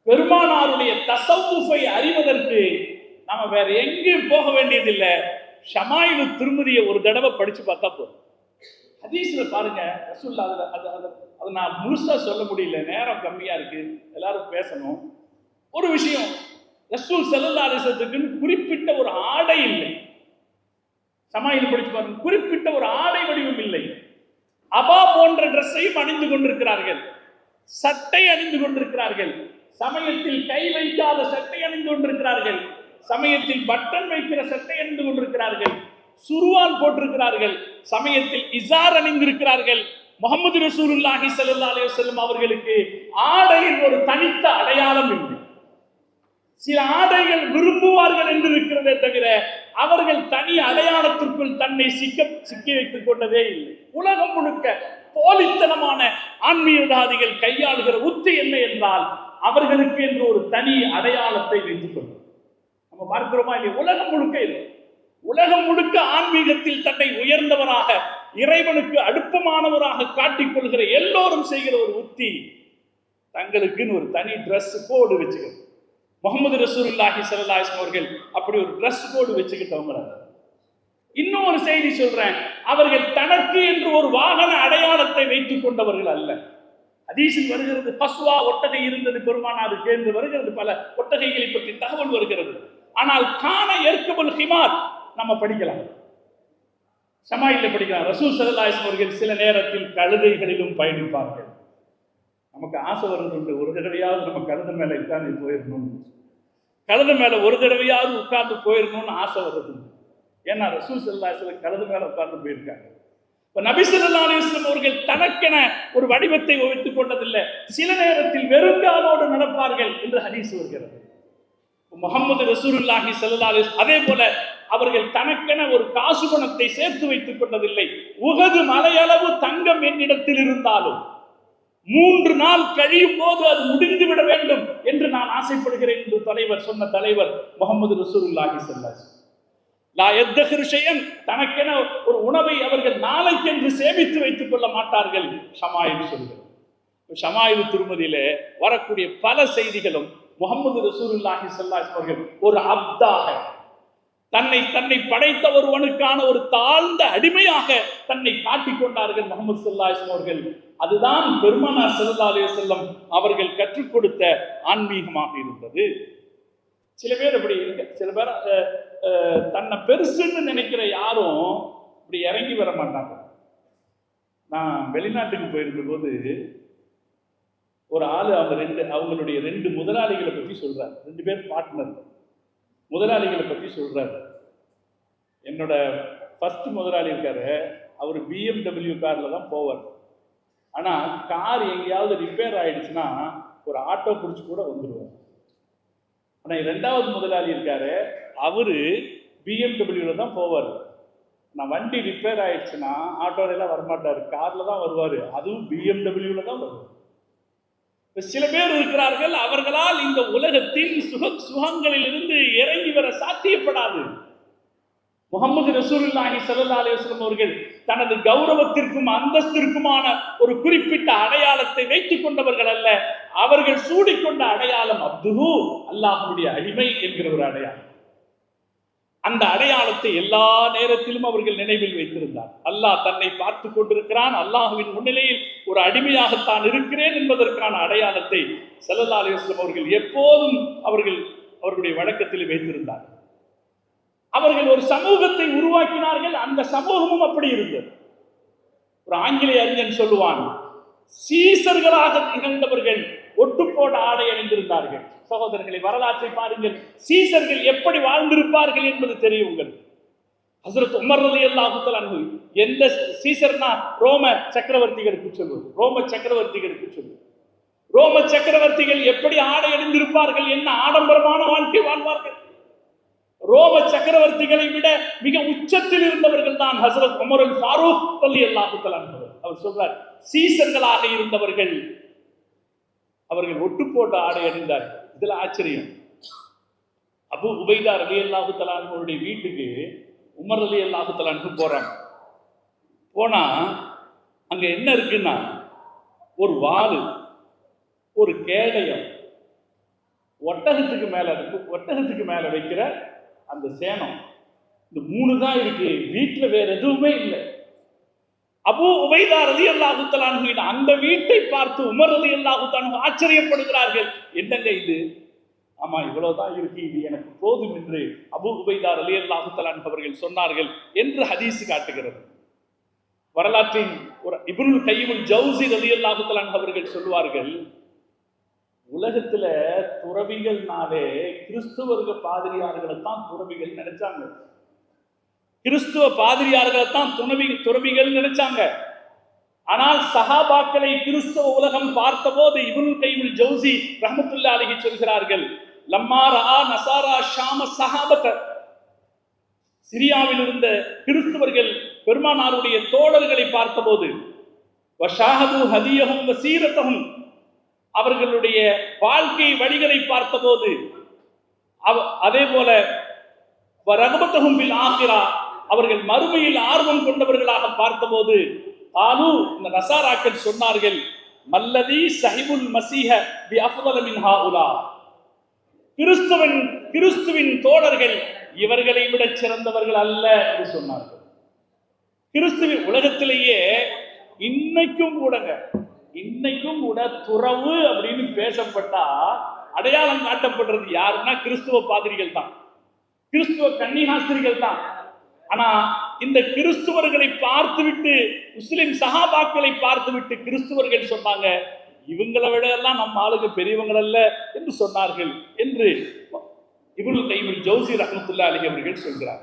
பெருமானாருடைய தஸவ்வுஃபை அறிவதற்கு நாம வேற எங்கேயும் போக வேண்டியதில்லை. ஷமாயிலு திருமதியை ஒரு தடவை படிச்சு பார்த்தா போதும். ஹதீஸ்ல பாருங்க, ரசூலுல்லாஹ் அதை நான் முழுசா சொல்ல முடியல, நேரம் கம்மியா இருக்கு, எல்லாரும் பேசணும். ஒரு விஷயம், ரசூல் ஸல்லல்லாஹு அலைஹி வஸல்லத்துக்கு குறிப்பிட்ட ஒரு ஆடை இல்லை. ஷமாயில் படிச்சு பாருங்க, குறிப்பிட்ட ஒரு ஆடை வடிவம் இல்லை. அபா போன்ற ட்ரெஸ்ஸையும் அணிந்து கொண்டிருக்கிறார்கள், சட்டை அணிந்து கொண்டிருக்கிறார்கள், சமயத்தில் கை வைக்காத சட்டை அணிந்து கொண்டிருக்கிறார்கள், சமயத்தில் பட்டன் வைக்கிற சட்டை அணிந்து கொண்டிருக்கிறார்கள், சுருவால் போட்டிருக்கிறார்கள், சமயத்தில் இசார் அணிந்திருக்கிறார்கள். முஹம்மது ரசூலுல்லாஹி ஸல்லல்லாஹு அலைஹி வஸல்லம் அவர்களுக்கு ஆடையில் ஒரு தனித்த அடையாளம் இல்லை. சில ஆடைகள் விரும்புவார்கள் என்று இருக்கிறதே தவிர அவர்கள் தனி அடையாளத்திற்குள் தன்னை சிக்கி வைத்துக் கொண்டதே இல்லை. உலகம் முழுக்க போலித்தனமான ஆன்மீகவாதிகள் கையாளுகிற உத்தி என்ன என்றால், அவர்களுக்கு என்று ஒரு தனி அடையாளத்தை வைத்துக் கொள்ளும். நம்ம பார்க்கிறோமா இல்லை? உலகம் முழுக்க இல்லை. உலகம் முழுக்க ஆன்மீகத்தில் தன்னை உயர்ந்தவராக, இறைவனுக்கு அடுப்பமானவராக காட்டிக் கொள்கிற எல்லோரும் செய்கிற ஒரு உத்தி, தங்களுக்குன்னு ஒரு தனி ட்ரெஸ் கோடு வச்சுக்கிறது. முஹம்மது ரசூலுல்லாஹி ஸல்லல்லாஹு அலைஹி வஸல்லம் அவர்கள் அப்படி ஒரு ட்ரெஸ் கோடு வச்சுக்கிட்டவங்க. இன்னொரு செய்தி சொல்றேன், அவர்கள் தனக்கு என்று ஒரு வாகன அடையாளத்தை வைத்துக் கொண்டவர்கள் அல்ல. ஹதீஸில் வருகிறது, பஸ்வா ஒட்டகை இருந்தது பெருமானாருக்கு என்று வருகிறது, பல ஒட்டகைகளை பற்றி தகவல் வருகிறது. ஆனால் கான எர்கபுல் ஹிமார் நம்ம படிக்கலாம், ஷமாயில படிக்கலாம். ரசூல் ஸல்லல்லாஹு அலைஹி வஸல்லம் அவர்கள் சில நேரத்தில் கழுதைகளிலும் பயணிப்பார்கள். நமக்கு ஆசை வருது, ஒரு தடவையாவது நம்ம கழுத மேல உட்கார்ந்து போயிடணும், கழுத மேல ஒரு தடவையாவது உட்கார்ந்து போயிடணும்னு ஆசை வருது. ஏன்னா ரசூல் ஸல்லல்லாஹு அலைஹி வஸல்லம் கழுத மேல உட்கார்ந்து போயிருக்காங்க. நபி ஸல்லல்லாஹு அலைஹி வஸல்லம் அவர்கள் தனக்கென ஒரு வடிவத்தை வைத்துக் கொண்டதில்லை. சில நேரத்தில் வெறுங்காலோடு நடப்பார்கள் என்று ஹதீஸ் வருகிறது. முஹம்மது ரசூலுல்லாஹி ஸல்லல்லாஹு அலைஹி வஸல்லம் அதே போல அவர்கள் தனக்கென ஒரு காசு பணத்தை சேர்த்து வைத்துக் கொண்டதில்லை. உஹது மலையளவு தங்கம் என்னிடத்தில் இருந்தாலும் 3 நாள் கழியும் போது அது முடிந்துவிட வேண்டும் என்று நான் ஆசைப்படுகிறேன் என்று சொன்ன தலைவர் முஹம்மது ரசூலுல்லாஹி ஸல்லல்லாஹு அலைஹி வஸல்லம். லா யத்தகிரு ஷைஅன், தனக்கென ஒரு உணவை அவர்கள் நாளைக்கென்று சேமித்து வைத்துக் கொள்ள மாட்டார்கள். ஷமாயில் சொல்கிறது. ஷமாயில் திருமதியிலே வரக்கூடிய பல செய்திகளும் முஹம்மது ரசூலுல்லாஹி ஸல்லல்லாஹு அலைஹி வஸல்லம் அவர்கள் ஒரு அப்தாக, தன்னை படைத்த ஒருவனுக்கான ஒரு தாழ்ந்த அடிமையாக தன்னை காட்டிக் கொண்டார்கள் முஹம்மது ஸல்லல்லாஹு அலைஹி வஸல்லம் அவர்கள். அதுதான் பெருமானார் ஸல்லல்லாஹு அலைஹி வஸல்லம் அவர்கள் கற்றுக் கொடுத்த ஆன்மீகமாக இருந்தது. சில பேர் அப்படி இருக்கு. சில பேர் தன்னை பெருசுன்னு நினைக்கிற யாரும் இப்படி இறங்கி வர மாட்டாங்க. நான் வெளிநாட்டுக்கு போயிருந்த போது ஒரு ஆளு அவங்களுடைய 2 முதலாளிகளை பற்றி சொல்றாரு. 2 பேர் பார்ட்னர் முதலாளிகளை பற்றி சொல்றாரு. என்னோட ஃபர்ஸ்ட் முதலாளி இருக்காரு, அவர் BMW கார்ல தான் போவார். ஆனா கார் எங்கேயாவது ரிப்பேர் ஆயிடுச்சுன்னா ஒரு ஆட்டோ பிடிச்சி கூட வந்துடுவார். ஆனா 2வது முதலாளி இருக்காரு, அவரு BMW தான் போவார். நான் வண்டி ரிப்பேர் ஆயிடுச்சுன்னா ஆட்டோல எல்லாம் வரமாட்டாரு, கார்ல தான் வருவாரு. அதுவும் BMW தான் வருவார். சில பேர் இருக்கிறார்கள், அவர்களால் இந்த உலகத்தின் சுகங்களில் இருந்து இறங்கி வர சாத்தியப்படாது. முஹம்மது ரசூலுல்லாஹி ஸல்லல்லாஹு அலைஹி வஸல்லம் அவர்கள் தனது கௌரவத்திற்கும் அந்தஸ்திற்குமான ஒரு குறிப்பிட்ட அடையாளத்தை வைத்துக் கொண்டவர்கள் அல்ல. அவர்கள் சூடிக்கொண்ட அடையாளம் அப்துஹு, அல்லாஹ்வுடைய அடிமை என்கிற ஒரு அடையாளம். அந்த அடையாளத்தை எல்லா நேரத்திலும் அவர்கள் நினைவில் வைத்திருந்தார். அல்லாஹ் தன்னை பார்த்து கொண்டிருக்கிறான், அல்லாஹ்வின் முன்னிலையில் ஒரு அடிமையாகத்தான் இருக்கிறேன் என்பதற்கான அடையாளத்தை ஸல்லல்லாஹு அலைஹி வஸல்லம் அவர்கள் எப்போதும் அவர்களுடைய வழக்கத்தில் வைத்திருந்தார். அவர்கள் ஒரு சமூகத்தை உருவாக்கினார்கள். அந்த சமூகமும் அப்படி இருந்தது. ஒரு ஆங்கிலேய அறிஞன் சொல்லுவான், சீசர்களாக திகழ்ந்தவர்கள் ஒட்டுப்போட ஆடை அணிந்திருந்தார்கள். சகோதரர்களை, வரலாற்றை பாருங்கள். சீசர்கள் எப்படி வாழ்ந்திருப்பார்கள் என்பது தெரியும் உங்களுக்கு. ஹஸரத் உமர் ரலியல்லாஹு தஆலா அன்ஹு, எந்த சீசர்னா ரோம சக்கரவர்த்திகளுக்கு சொல்வது, ரோம சக்கரவர்த்திகள் எப்படி ஆடை அணிந்திருப்பார்கள், என்ன ஆடம்பரமான வாழ்க்கை வாழ்வார்கள். ரோம சக்கரவர்த்திகளை விட மிக உச்சத்தில் இருந்தவர்கள் தான் ஹஸரத் உமர் அல் ஃபாரூக் ரலியல்லாஹு தஆலா அன்ஹு. அவர் சொல்றார், சீசர்களாக இருந்தவர்கள் அவர்கள் ஒட்டு போட்ட ஆடை அணிந்தார்கள். இதுல ஆச்சரியம், அபூ உபைதா ரலியல்லாஹு தஆலா அன்ஹுடைய வீட்டுக்கு உமர் ரலியல்லாஹு தஆலா அன்ஹு போறாங்க. போனா அங்க என்ன இருக்குன்னா, ஒரு வாள், ஒரு கேடயம், ஒட்டகத்துக்கு மேல வைக்கிற அந்த சேனம், இந்த 3 தான் இருக்கு. வீட்டுல வேற எதுவுமே இல்லை. அபூ உபைதா ரலியல்லாஹு தஆலா அன்ஹு அந்த வீட்டை பார்த்து உமர் ரலியல்லாஹு தஆலா அன்ஹு ஆச்சரியப்படுகிறார்கள். என்னங்க இது? ஆமா, இவ்வளவுதான் இருக்கு, இது எனக்கு போதும் என்று அபூ உபைதா ரலியல்லாஹு தஆலா அன்ஹு அவர்கள் சொன்னார்கள் என்று ஹதீஸ் காட்டுகிறது. வரலாற்றின் ஒரு இப்னுல் கய்யிம் ஜௌஸி ரலியல்லாஹு தஆலா அன்ஹு அவர்கள் சொல்வார்கள், உலகத்துல துறவிகள்னாலே கிறிஸ்துவர்கள் பாதிரியார்களை தான் துறவிகள் நினைச்சாங்க. கிறிஸ்துவ பாதிரியார்களை தான் துறவிகள் நினைச்சாங்க. ஆனால் சஹாபாக்களை கிறிஸ்தவ உலகம் பார்த்தபோது இப்னுல் கய்யிம் ஜௌஸி ரஹ்மத்துல்லாஹி அலைஹி சொல்கிறார்கள், லம்மா ரஆ நஸாரா ஷாம ஸஹாபத, சிரியாவில் இருந்த கிறிஸ்தவர்கள் பெருமானாருடைய தோழர்களை பார்த்தபோது, வஷாஹது ஹதியஹும் வசீரத்தஹும், அவர்களுடைய வாழ்க்கை வழிகளை பார்த்தபோது, அதே போல ரகபத்தஹும் பில் ஆகிரா, அவர்கள் மறுமையில் ஆர்வம் கொண்டவர்களாக பார்த்தபோது, ஆலு, இந்த நசாராக்கள் சொன்னார்கள், மல்லதி சஹிபுல் மஸீஹ பி அஃதல மின் ஹாஉலா, கிறிஸ்துவின் தோழர்கள் இவர்களை விட சிறந்தவர்கள் அல்ல என்று சொன்னார்கள். கிறிஸ்துவின் உலகத்திலேயே இன்னைக்கும் கூட துறவு அப்படின்னு பேசப்பட்டா அடையாளம் காட்டப்படுறது யாருன்னா கிறிஸ்துவ பாதிரிகள் தான், கிறிஸ்துவ கன்னிகாஸ்திரிகள் தான். ஆனா இந்த கிறிஸ்துவர்களை பார்த்துவிட்டு, முஸ்லிம் சஹாபாக்களை பார்த்துவிட்டு கிறிஸ்துவர்கள் சொன்னாங்க, இவங்களை விட எல்லாம் நம்ம ஆளுங்க பெரியவங்கள் அல்ல என்று சொன்னார்கள் என்று இப்னு கையிம் ஜௌசி ரஹ்மத்துல்லாஹி அலைஹி அவர்கள் சொல்கிறார்.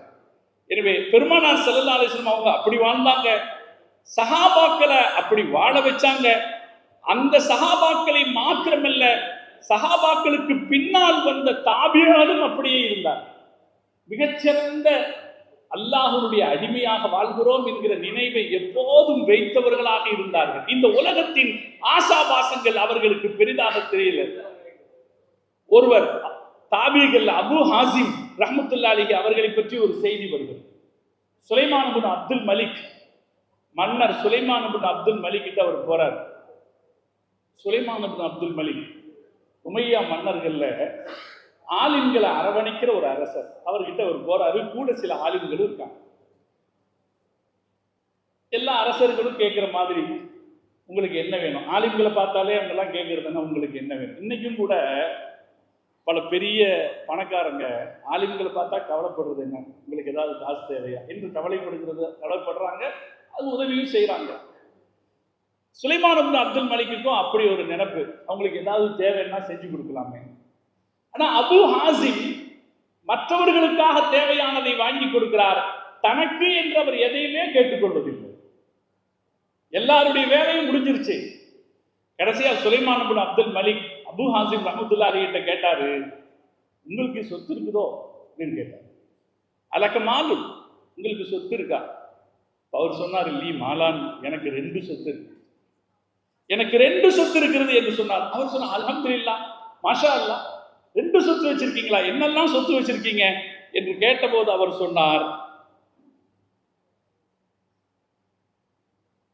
எனவே பெருமானார் ஸல்லல்லாஹு அலைஹி வஸல்லம் அவங்க அப்படி வாழ்ந்தாங்க, சஹாபாக்களை அப்படி வாழ வச்சாங்க. அந்த சஹாபாக்களை மாத்திரமல்ல, சஹாபாக்களுக்கு பின்னால் வந்த தாபிஈன்களும் அப்படியே இருந்தார். மிகச்சிறந்த அல்லாஹ்வுடைய அடிமையாக வாழ்கிறோம் என்கிற நினைவை எப்போதும் வைத்தவர்களாக இருந்தார்கள். இந்த உலகத்தின் ஆசாபாசங்கள் அவர்களுக்கு பெரிதாக தெரியல. ஒருவர் தாபீகள் அபு ஹாசிம் ரஹ்மத்துல்லாஹி அலைஹி அவர்களை பற்றி ஒரு செய்தி வருகிறது. சுலைமான் இப்னு அப்துல் மலிக், மன்னர் சுலைமான் இப்னு அப்துல் மலிக் கிட்ட அவர் போறார். சுலைமான் இப்னு அப்துல் மலிக் உமையா மன்னர்கள்ல ஆலிம்களை அரவணைக்கிற ஒரு அரசர். அவர்கிட்ட அவர் போறாரு. கூட சில ஆலிம்களும் இருக்காங்க. எல்லா அரசர்களும் கேட்கிற மாதிரி, உங்களுக்கு என்ன வேணும்? ஆலிம்களை பார்த்தாலே அவங்கெல்லாம் கேட்கறதுன்னா உங்களுக்கு என்ன வேணும்? இன்னைக்கும் கூட பல பெரிய பணக்காரங்க ஆலிம்களை பார்த்தா கவலைப்படுறது என்ன, உங்களுக்கு ஏதாவது காசு தேவையா என்று கவலைப்படுறாங்க. அது உதவியும் செய்யறாங்க. சுலைமான் இப்னு அப்துல் மலிக்குக்கும் அப்படி ஒரு நினைப்பு, அவங்களுக்கு ஏதாவது தேவைன்னா செஞ்சு கொடுக்கலாமே. ஆனா அபு ஹாசிம் மற்றவர்களுக்காக தேவையானதை வாங்கி கொடுக்கிறார், தனக்கு என்று அவர் எதையுமே கேட்டுக்கொள்வதில்லை. எல்லாருடைய வேலையும் முடிஞ்சிருச்சு. கடைசியா சுலைமான் இப்னு அப்துல் மலிக் அபு ஹாசிம் ரஹ்மத்துல்லாஹி அலைஹி கிட்ட கேட்டாரு, உங்களுக்கு சொத்து இருக்குதோ அப்படின்னு கேட்டார். அலக்க மாலும், உங்களுக்கு சொத்து இருக்கா? அவர் சொன்னார், இல்லி மாலான், எனக்கு 2 சொத்து இருக்கு, எனக்கு 2 சொத்து இருக்கிறது என்று சொன்னார். அவர் சொன்னார், அல்ஹம்துலில்லாஹ், மாஷா அல்லாஹ், 2 சொத்து வச்சிருக்கீங்களா? என்னெல்லாம் சொத்து வச்சிருக்கீங்க என்று கேட்டபோது அவர் சொன்னார்,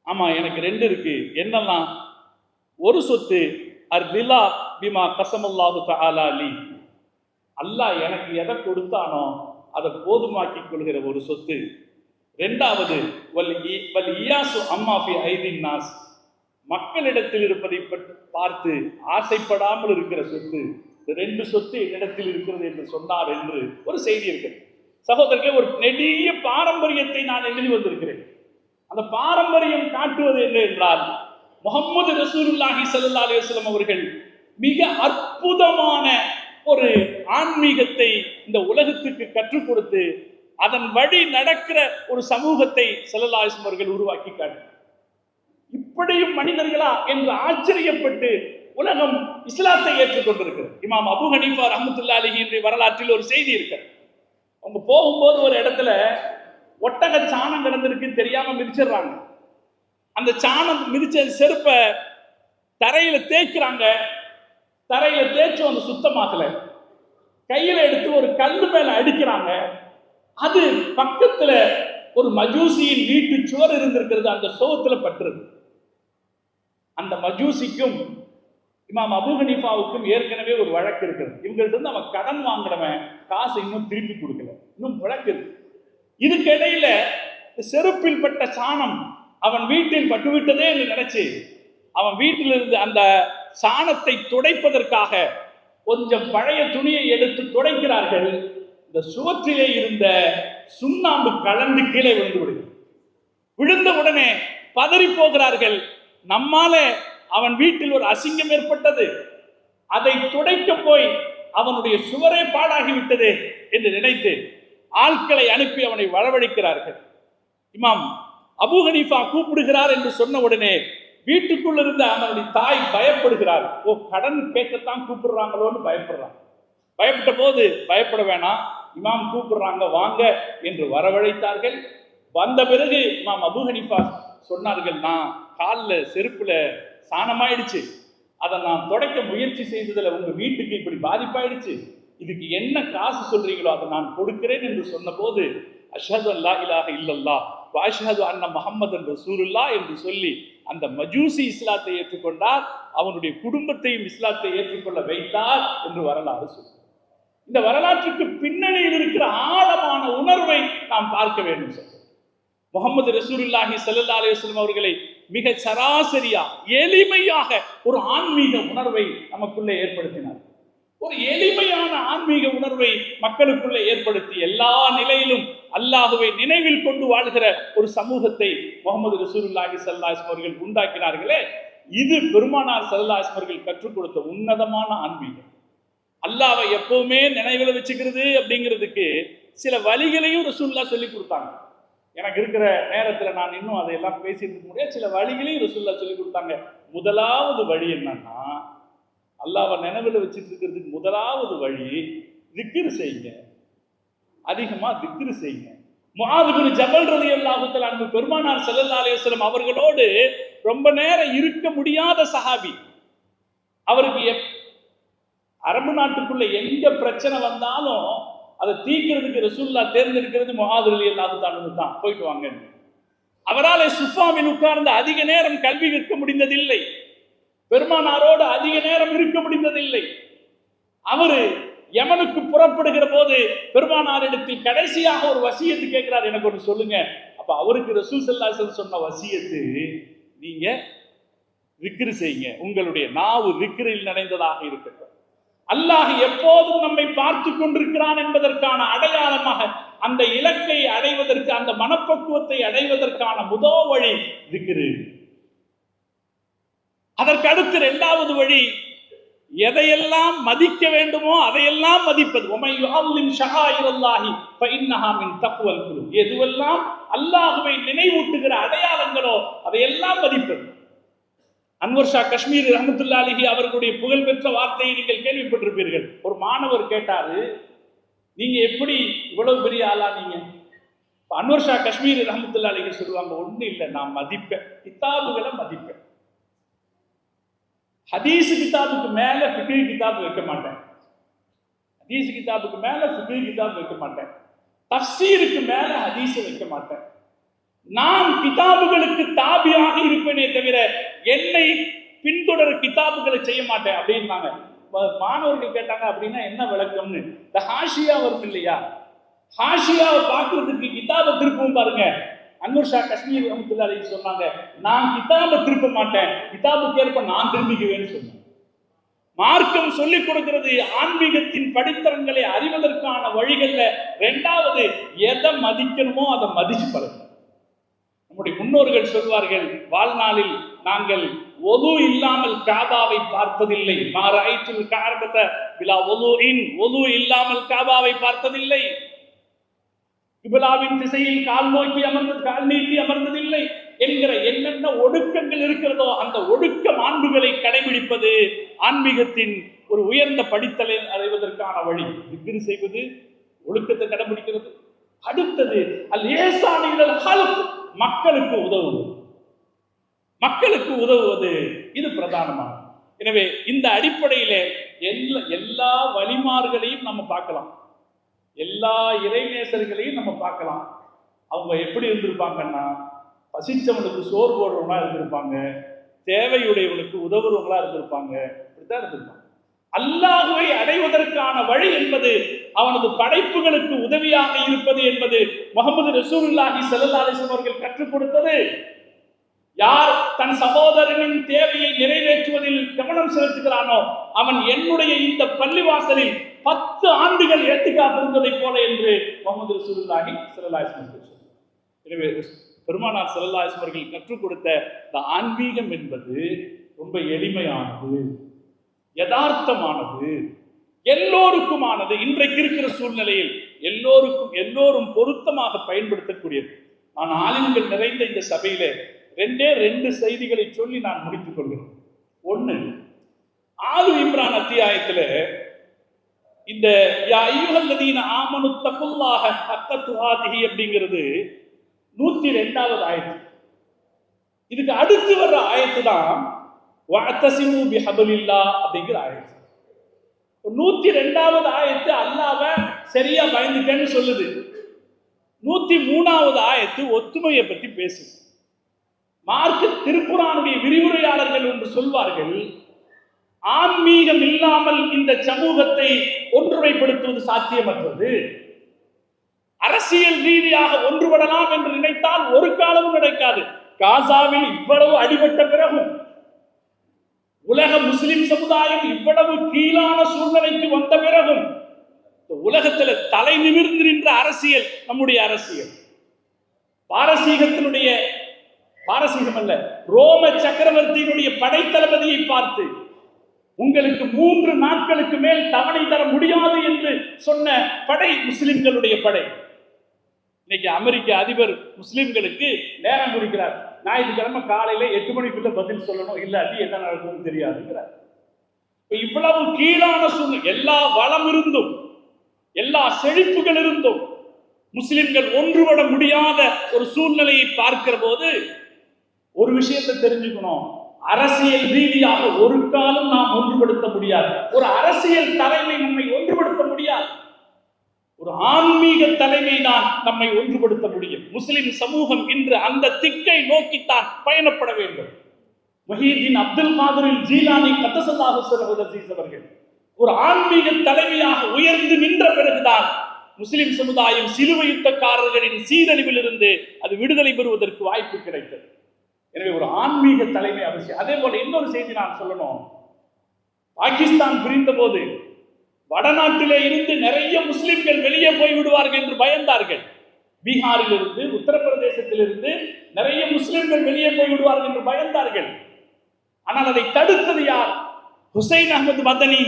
ஆமா எனக்கு 2 இருக்கு. என்னெல்லாம்? ஒரு சொத்து அர்ரிலா பிமா கஸமல்லாஹு தஆலா லி, அல்லாஹ் எனக்கு எதை கொடுத்தானோ அதை போதுமாக்கிக் கொள்கிற ஒரு சொத்து. 2வது வல் இயாசு அம்மா ஃபி ஐதின் நாஸ், மக்களிடத்தில் இருப்பதை பார்த்து ஆசைப்படாமல் இருக்கிற சொத்து. 2 சொத்து என்னிடத்தில் இருக்கிறது என்று சொன்னார் என்று ஒரு செய்தி இருக்கு. சகோதரர்களே, ஒரு நெடிய பாரம்பரியத்தை நான் எழுதி வந்திருக்கிறேன். அந்த பாரம்பரியம் காட்டுவது என்ன என்றால், முஹம்மது ரசூலுல்லாஹி ஸல்லல்லாஹு அலைஹி வஸல்லம் அவர்கள் மிக அற்புதமான ஒரு ஆன்மீகத்தை இந்த உலகத்துக்கு கற்றுக் கொடுத்து அதன் வழி நடக்கிற ஒரு சமூகத்தை ஸல்லல்லாஹு அலைஹி வஸல்லம் அவர்கள் உருவாக்கி காட்டினார். இப்படியும் மனிதர்களா என்று ஆச்சரியப்பட்டு உலகம் இஸ்லாத்தை ஏற்றுக்கொண்டிருக்கிறது. இமாம் அபு ஹனீஃபா ரஹ்மத்துல்லாஹி அலைஹி என்ற வரலாற்றில் ஒரு செய்தி இருக்கு. அவங்க போகும்போது ஒரு இடத்துல ஒட்டக சாணம் கிடந்திருக்கு, தெரியாம மிதிச்சிடுறாங்க. அந்த சாணம் மிதிச்ச செருப்பை தரையில தேய்க்கிறாங்க. தரையில தேய்ச்சும் அந்த சுத்தமாகல. கையில எடுத்து ஒரு கல்லு மேல அடிக்கிறாங்க. அது பக்கத்துல ஒரு மஜூசியின் வீட்டு சுவர் இருந்திருக்கிறது, அந்த சோகத்துல பற்றுது. அந்த மஜூசிக்கும் இமாம் அபு ஹனீஃபாவுக்கும் ஏற்கனவே ஒரு வழக்கு இருக்கிறது. இவங்கள்ட்ட இருந்து அவன் கடன் வாங்குறவன் காசை இன்னும் திருப்பி கொடுக்கல, இன்னும் வழக்கு இருக்கு. இதுக்கிடையில செருப்பில் பட்ட சாணம் அவன் வீட்டில் பட்டுவிட்டதே என்று நினைச்சு அவன் வீட்டில் இருந்து அந்த சாணத்தை துடைப்பதற்காக கொஞ்சம் பழைய துணியை எடுத்து துடைக்கிறார்கள். இந்த சுவற்றிலே இருந்த சுண்ணாம்பு கலந்து கீழே விழுந்து விடுகிறது. விழுந்த உடனே பதறி போகிறார்கள். நம்மால அவன் வீட்டில் ஒரு அசிங்கம் ஏற்பட்டது, அதை துடைக்க போய் அவனுடைய சுவரே பாடாகிவிட்டது என்று நினைத்து ஆட்களை அனுப்பி அவனை வரவழைக்கிறார்கள். இமாம் அபு ஹனீஃபா கூப்பிடுகிறார் என்று சொன்ன உடனே வீட்டுக்குள்ள இருந்த அவனுடைய தாய் பயப்படுகிறார். ஓ, கடன் கேட்கத்தான் கூப்பிடுறாங்களோன்னு பயப்படுறான். பயப்பட்ட போது பயப்பட வேணாம், இமாம் கூப்பிடுறாங்க வாங்க என்று வரவழைத்தார்கள். வந்த பிறகு இமாம் அபு ஹனீஃபா சொன்னார்கள், நான் காலில் செருப்புல சாணமாயிடுச்சு, அதை நான் துடைக்க முயற்சி செய்ததில் உங்க வீட்டுக்கு இப்படி பாதிப்பாயிடுச்சு, இதுக்கு என்ன காசு சொல்றீங்களோ அதை நான் கொடுக்கிறேன் என்று சொன்ன போது அஷ்ஹது அல்லா இலாஹ இல்லல்லாஹ் வ அஷ்ஹது அன்ன முஹம்மதன் ரசூலுல்லாஹ் என்று சொல்லி அந்த மஜூசி இஸ்லாத்தை ஏற்றுக்கொண்டார். அவனுடைய குடும்பத்தையும் இஸ்லாத்தை ஏற்றுக்கொள்ள வைத்தார் என்று வரலாறு சொல்லும். இந்த வரலாற்றுக்கு பின்னணியில் இருக்கிற ஆழமான உணர்வை நாம் பார்க்க வேண்டும் சார். முஹம்மது ரசூலுல்லாஹி ஸல்லல்லாஹு அலைஹி வஸல்லம் அவர்களை மிக சராசரியா எளிமையாக ஒரு ஆன்மீக உணர்வை நமக்குள்ளே ஏற்படுத்தினார். ஒரு எளிமையான ஆன்மீக உணர்வை மக்களுக்குள்ளே ஏற்படுத்தி எல்லா நிலையிலும் அல்லாஹுவை நினைவில் கொண்டு வாழ்கிற ஒரு சமூகத்தை முஹம்மது ரசூலுல்லாஹி ஸல்லல்லாஹு அலைஹி வஸல்லம் அவர்கள் உண்டாக்கினார்களே. இது பெருமானார் ஸல்லல்லாஹு அலைஹி வஸல்லம் கற்றுக் கொடுத்த உன்னதமான ஆன்மீகம். அல்லாஹ்வை எப்பவுமே நினைவில் வச்சுக்கிறது அப்படிங்கிறதுக்கு சில வழிகளையும் ரசூலுல்லாஹ் சொல்லி கொடுத்தாங்க. எனக்கு இருக்கிற நேரத்தில் நான் இன்னும் அதையெல்லாம் பேசிட்டு இருக்க முடியாது. சில வழிகளையும் ரசூலுல்லாஹ் சொல்லி கொடுத்தாங்க. முதலாவது வழி என்னன்னா, அல்லாஹ்வை நினைவில் வச்சுட்டு இருக்கிறதுக்கு முதலாவது வழி திக்ர் செய்யுங்க. அதிகமா திக்ர் செய்யுங்க. முஆத் பின் ஜபல் ரலியல்லாஹு தஆலா அன்ஹு பெருமானார் ஸல்லல்லாஹு அலைஹி வஸல்லம் அவர்களோடு ரொம்ப நேரம் இருக்க முடியாத சஹாபி. அவருக்கு அரபு நாட்டுக்குள்ள எங்க பிரச்சனை வந்தாலும் அதை தீர்க்கிறதுக்கு ரசூலுல்லாஹ் தேர்ந்தெடுக்கிறது முஆத் ரலியல்லாஹு தஆலா தான். போயிட்டு வாங்க. அவரால் சுஃபாவில் உட்கார்ந்து அதிக நேரம் கல்வி கற்க முடிந்ததில்லை. பெருமானாரோடு அதிக நேரம் இருக்க முடிந்ததில்லை. அவரு யமனுக்கு புறப்படுகிற போது பெருமானாரிடத்தில் கடைசியாக ஒரு வசியத்து கேட்கிறார், எனக்கு ஒன்று சொல்லுங்க. அப்ப அவருக்கு ரசூல் ஸல்லல்லாஹு அலைஹி வஸல்லம் சொன்ன வசியத்து, நீங்க திக்ர் செய்யுங்க, உங்களுடைய நாவு திக்ரில் நிறைந்ததாக இருக்கட்டும். அல்லாஹ் எப்போதும் நம்மை பார்த்து கொண்டிருக்கிறான் என்பதற்கான அடையாளமாக அந்த இலக்கை அடைவதற்கு, அந்த மனப்பக்குவத்தை அடைவதற்கான முதல் வழி திக்ர். அதற்கு அடுத்து இரண்டாவது வழி, எதையெல்லாம் மதிக்க வேண்டுமோ அதையெல்லாம் மதிப்பது. எதுவெல்லாம் அல்லாஹ்வை நினைவூட்டுகிற அடையாளங்களோ அதையெல்லாம் மதிப்பது. அன்வர் ஷா காஷ்மீரி ரஹ்மத்துல்லாஹி அலைஹி அவர்களுடைய புகழ்பெற்ற வார்த்தையை நீங்கள் கேள்விப்பட்டிருப்பீர்கள். ஒரு மாணவர் கேட்டாரு, நீங்க எப்படி இவ்வளவு பெரிய ஆளா நீங்க? அன்வர் ஷா காஷ்மீரி ரஹ்மத்துல்லாஹி அலைஹி சொல்லுவாங்க, ஒண்ணு இல்லை, நான் மதிப்பேன், கிதாபுகளை மதிப்பேன். ஹதீஸ் கிதாபுக்கு மேல ஃபிக்ஹ் கிதாப் வைக்க மாட்டேன். ஹதீஸ் கிதாபுக்கு மேல ஃபிக்ஹ் கிதாப் வைக்க மாட்டேன். தஃப்சீருக்கு மேல ஹதீஸ் வைக்க மாட்டேன். நான் கிதாபுகளுக்கு தாபியாக இருப்பேனே தவிர என்னை பின்தொடர கிதாபுகளை செய்ய மாட்டேன் அப்படின்னாங்க. மாணவர்கள் கேட்டாங்க, அப்படின்னா என்ன விளக்கம்னு. இந்த ஹாஷியா வரும் இல்லையா, ஹாஷியாவை பார்க்கறதுக்கு கிதாபை திருப்பவும் பாருங்க. அன்வர் ஷா காஷ்மீரி ரஹ்மத்துல்லாஹி அலைஹி சொன்னாங்க, நான் கிதாபை திருப்ப மாட்டேன், கிதாபுக்கு ஏற்ப நான் திரும்பிக்குவேன்னு சொன்னேன். மார்க்கம் சொல்லிக் கொடுக்கிறது ஆன்மீகத்தின் படித்தரங்களை அறிவதற்கான வழிகள்ல இரண்டாவது, எதை மதிக்கணுமோ அதை மதிச்சு பழகு. நம்முடைய முன்னோர்கள் சொல்வார்கள், வாழ்நாளில் நாங்கள் ஒது இல்லாமல் காபாவை பார்த்ததில்லை. மாராய்த்துல் காபத பிலா ஒதுஇன், ஒது இல்லாமல் காபாவை பார்த்ததில்லை. கிப்லாவின் திசையில் கால் நோக்கி அமர்ந்தது, கால் நீட்டி அமர்ந்ததில்லை என்கிற என்னென்ன ஒடுக்கங்கள் இருக்கிறதோ அந்த ஒடுக்க மாண்புகளை கடைபிடிப்பது ஆன்மீகத்தின் ஒரு உயர்ந்த படித்தலை அடைவதற்கான வழி. திக்ர் செய்வது, ஒழுக்கத்தை கடைபிடிக்கிறது. அடுத்தது அல் இஹ்சான் இலல் ஹல்க், மக்களுக்கு உதவுவது. மக்களுக்கு உதவுவது இது பிரதானமானது. எனவே இந்த அடிப்படையில எல்லா வழிமார்களையும் நம்ம பார்க்கலாம், எல்லா இறைநேசர்களையும் நம்ம பார்க்கலாம். அவங்க எப்படி இருந்திருப்பாங்கன்னா, பசிச்சவனுக்கு சோறு போடுறவங்களா இருந்திருப்பாங்க, தேவையுடையவனுக்கு உதவுறவங்களா இருந்திருப்பாங்க, இப்படித்தான் இருந்திருப்பாங்க. அல்லாஹ்வை அடைவதற்கான வழி என்பது அவனது படைப்புகளுக்கு உதவியாக இருப்பது என்பது முஹம்மது ரசூலுல்லாஹி ஸல்லல்லாஹு அலைஹி வஸல்லம் அவர்கள் கற்றுக் கொடுத்தது. யார் தன் சகோதரனின் தேவையை நிறைவேற்றுவதில் கவனம் செலுத்துகிறானோ அவன் என்னுடைய இந்த பள்ளிவாசலில் 10 ஆண்டுகள் ஏத்திகாஃப் இருந்ததை போல என்று முஹம்மது ரசூலுல்லாஹி ஸல்லல்லாஹு அலைஹி வஸல்லம் சொன்னார். எனவே பெருமானார் ஸல்லல்லாஹு அலைஹி வஸல்லம் அவர்கள் கற்றுக் கொடுத்த இந்த ஆன்மீகம் என்பது ரொம்ப எளிமையானது, யதார்த்தமானது, எல்லோருக்குமானது. இன்றைக்கு இருக்கிற சூழ்நிலையில் எல்லோரும் பொருத்தமாக பயன்படுத்தக்கூடியது. நான் ஆலிம்கள் நிறைந்த இந்த சபையில 2 செய்திகளை சொல்லி நான் முடித்துக் கொள்கிறேன். ஒன்று, ஆலு இம்ரான் அத்தியாயத்தில் இந்த யா அய்யுஹல்லதீன ஆமனு தக்குல்லாஹ ஹக்க துகாதிஹி அப்படிங்கிறது 102வது ஆயத்து. இதுக்கு அடுத்து வர்ற ஆயத்து தான் வஅதஸிமு பிஹப்லில்லாஹ் அப்படிங்கிற ஆயத்து. 102வது ஆயத்து அல்லாஹ்வை சரியா பயந்துக்கன்னு சொல்லுது. 103வது ஆயத்து ஒத்துமையை பற்றி பேசுது. மார்க்க திருக்குர்ஆனுடைய விரிவுரையாளர்கள் என்று சொல்வார்கள், ஆன்மீகம் இல்லாமல் இந்த சமூகத்தை ஒன்றுமைப்படுத்துவது சாத்தியமற்றது. அரசியல் ரீதியாக ஒன்றுபடலாம் என்று நினைத்தால் ஒரு காலமும் கிடைக்காது. காசாவில் இவ்வளவு அடிபட்ட பிறகும், உலக முஸ்லிம் சமுதாயம் இவ்வளவு கீழான சூழ்நிலைக்கு வந்த பிறகும், உலகத்தில் தலை நிமிர்ந்து நின்ற அரசியல் நம்முடைய அரசியல். பாரசீகத்தினுடைய பாரசீகம் அல்ல, ரோம சக்கரவர்த்தியினுடைய படைத்தளபதியை பார்த்து உங்களுக்கு 3 நாட்களுக்கு மேல் தவணை தர முடியாது என்று சொன்ன படை முஸ்லிம்களுடைய படை. இன்னைக்கு அமெரிக்க அதிபர் முஸ்லிம்களுக்கு நேரம் குறிக்கிறார். ஞாயிற்றுக்கிழமை காலையில 8 மணிக்குள்ள பதில் சொல்லணும், இல்லாட்டி என்ன நடக்கும்னு தெரியாதுங்கிறார். இவ்வளவு கீழான சூழ்நிலை, எல்லா வளம் இருந்தும் எல்லா செழிப்புகள் இருந்தும் முஸ்லிம்கள் ஒன்றுபட முடியாத ஒரு சூழ்நிலையை பார்க்கிற போது ஒரு விஷயத்தை தெரிஞ்சுக்கணும். அரசியல் ரீதியாக ஒரு காலம் நாம் ஒன்றுபடுத்த முடியாது. ஒரு அரசியல் தலைமை நம்மை ஒன்றுபடுத்த முடியாது. ஒரு ஆன்மீக தலைமை தான் நம்மை ஒன்றுபடுத்த முடியும். முஸ்லிம் சமூகம் இன்று அந்த திக்கை நோக்கித்தான் பயணப்பட வேண்டும். முஹியுத்தீன் அப்துல் காதிர் ஜீலானி கத்தஸல்லாஹு ஸல்லல்லாஹு அலைஹி அவர்கள் ஒரு ஆன்மீக தலைமையாக உயர்ந்து நின்ற பிறகுதான் முஸ்லிம் சமுதாயம் சிலுவை யுத்தக்காரர்களின் சீரழிவில் இருந்து அது விடுதலை பெறுவதற்கு வாய்ப்பு கிடைத்தது. எனவே ஒரு ஆன்மீக தலைமை அவசியம். அதே போல இன்னொரு செய்தி நான் சொல்லணும். பாகிஸ்தான் பிரிந்த போது வடநாட்டிலே இருந்து நிறைய முஸ்லிம்கள் வெளியே போய் விடுவார்கள் என்று பயந்தார்கள். பீகாரில் இருந்து, உத்தரப்பிரதேசத்தில் இருந்து நிறைய முஸ்லிம்கள் வெளியே போய் விடுவார்கள் என்று பயந்தார்கள். ஆனால் அதை தடுத்தது யார்? ஹுசைன் அஹ்மது மதனி.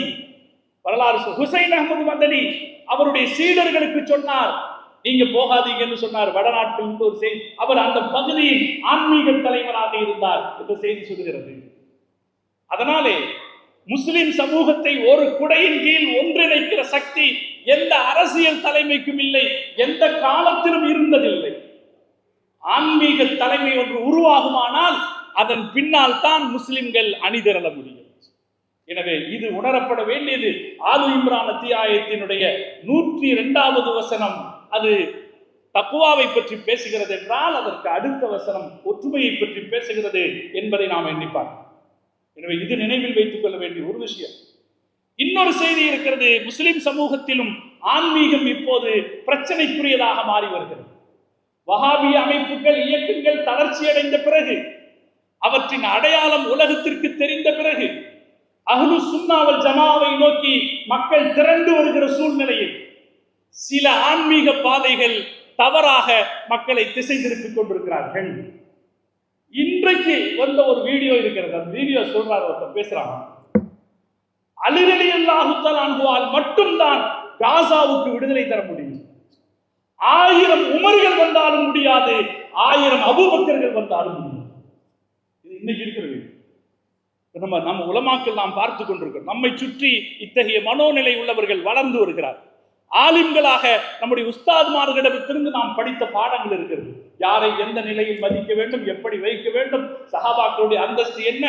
வரலாறு ஹுசைன் அஹ்மது மதனி அவருடைய சீடர்களுக்கு சொன்னார், நீங்க போகாதீங்கன்னு சொன்னார். வடநாட்டில் ஒரு செய்தி, அவர் அந்த பகுதியில் ஆன்மீக தலைவராக இருந்தார் என்ற செய்தி சொல்கிறது. அதனாலே முஸ்லிம் சமூகத்தை ஒரு குடையின் கீழ் ஒன்றிணைக்கிற சக்தி எந்த அரசியல் தலைமைக்கும் இல்லை, எந்த காலத்திலும் இருந்ததில்லை. ஆன்மீக தலைமை ஒன்று உருவாகுமானால் அதன் பின்னால் தான் முஸ்லிம்கள் அணிதிரள முடியும். எனவே இது உணரப்பட வேண்டியது. ஆலு இம்ரான் அத்தியாயத்தினுடைய 102வது வசனம் அது தக்வாவை பற்றி பேசுகிறது என்றால், அதற்கு அடுத்த வசனம் ஒற்றுமையை பற்றி பேசுகிறது என்பதை நாம் எண்ணிப்பார். எனவே இது நினைவில் வைத்துக் கொள்ள வேண்டிய ஒரு விஷயம். இன்னொரு செய்தி இருக்கிறது. முஸ்லிம் சமூகத்திலும் ஆன்மீகம் இப்போது பிரச்சனைக்குரியதாக மாறி வருகிறது. வஹாபிய அமைப்புகள், இயக்கங்கள் தளர்ச்சி அடைந்த பிறகு, அவற்றின் அடையாளம் உலகத்திற்கு தெரிந்த பிறகு, அஹ்லு சுன்னா வல் ஜமாஅவை நோக்கி மக்கள் திரண்டு வருகிற சூழ்நிலையில் சில ஆன்மீக பாதைகள் தவறாக மக்களை திசை திருப்பிக் கொண்டிருக்கிறார்கள். இன்றைக்கு வந்த ஒரு வீடியோ இருக்கிறது. அந்த வீடியோ சொல்றாரு, ஒருத்தர் பேசுறாங்க, அலி ரலியல்லாஹு தஆலா அன்ஹுவால் மட்டும்தான் காசாவுக்கு விடுதலை தர முடியும். 1000 உமர்கள் வந்தாலும் முடியாது, 1000 அபூபக்கர்கள் வந்தாலும் முடியும். இது இன்னைக்கு இருக்கிறது. நம்ம உலமாக்கள் நாம் பார்த்து கொண்டிருக்கிறோம். நம்மை சுற்றி இத்தகைய மனோநிலை உள்ளவர்கள் வளர்ந்து வருகிறார். ஆலிம்களாக நம்முடைய உஸ்தாத்மார்களிடத்திலிருந்து நாம் படித்த பாடங்கள் இருக்கிறது. யாரை எந்த நிலையில் மதிக்க வேண்டும், எப்படி வைக்க வேண்டும், சஹாபாக்களுடைய அந்தஸ்து என்ன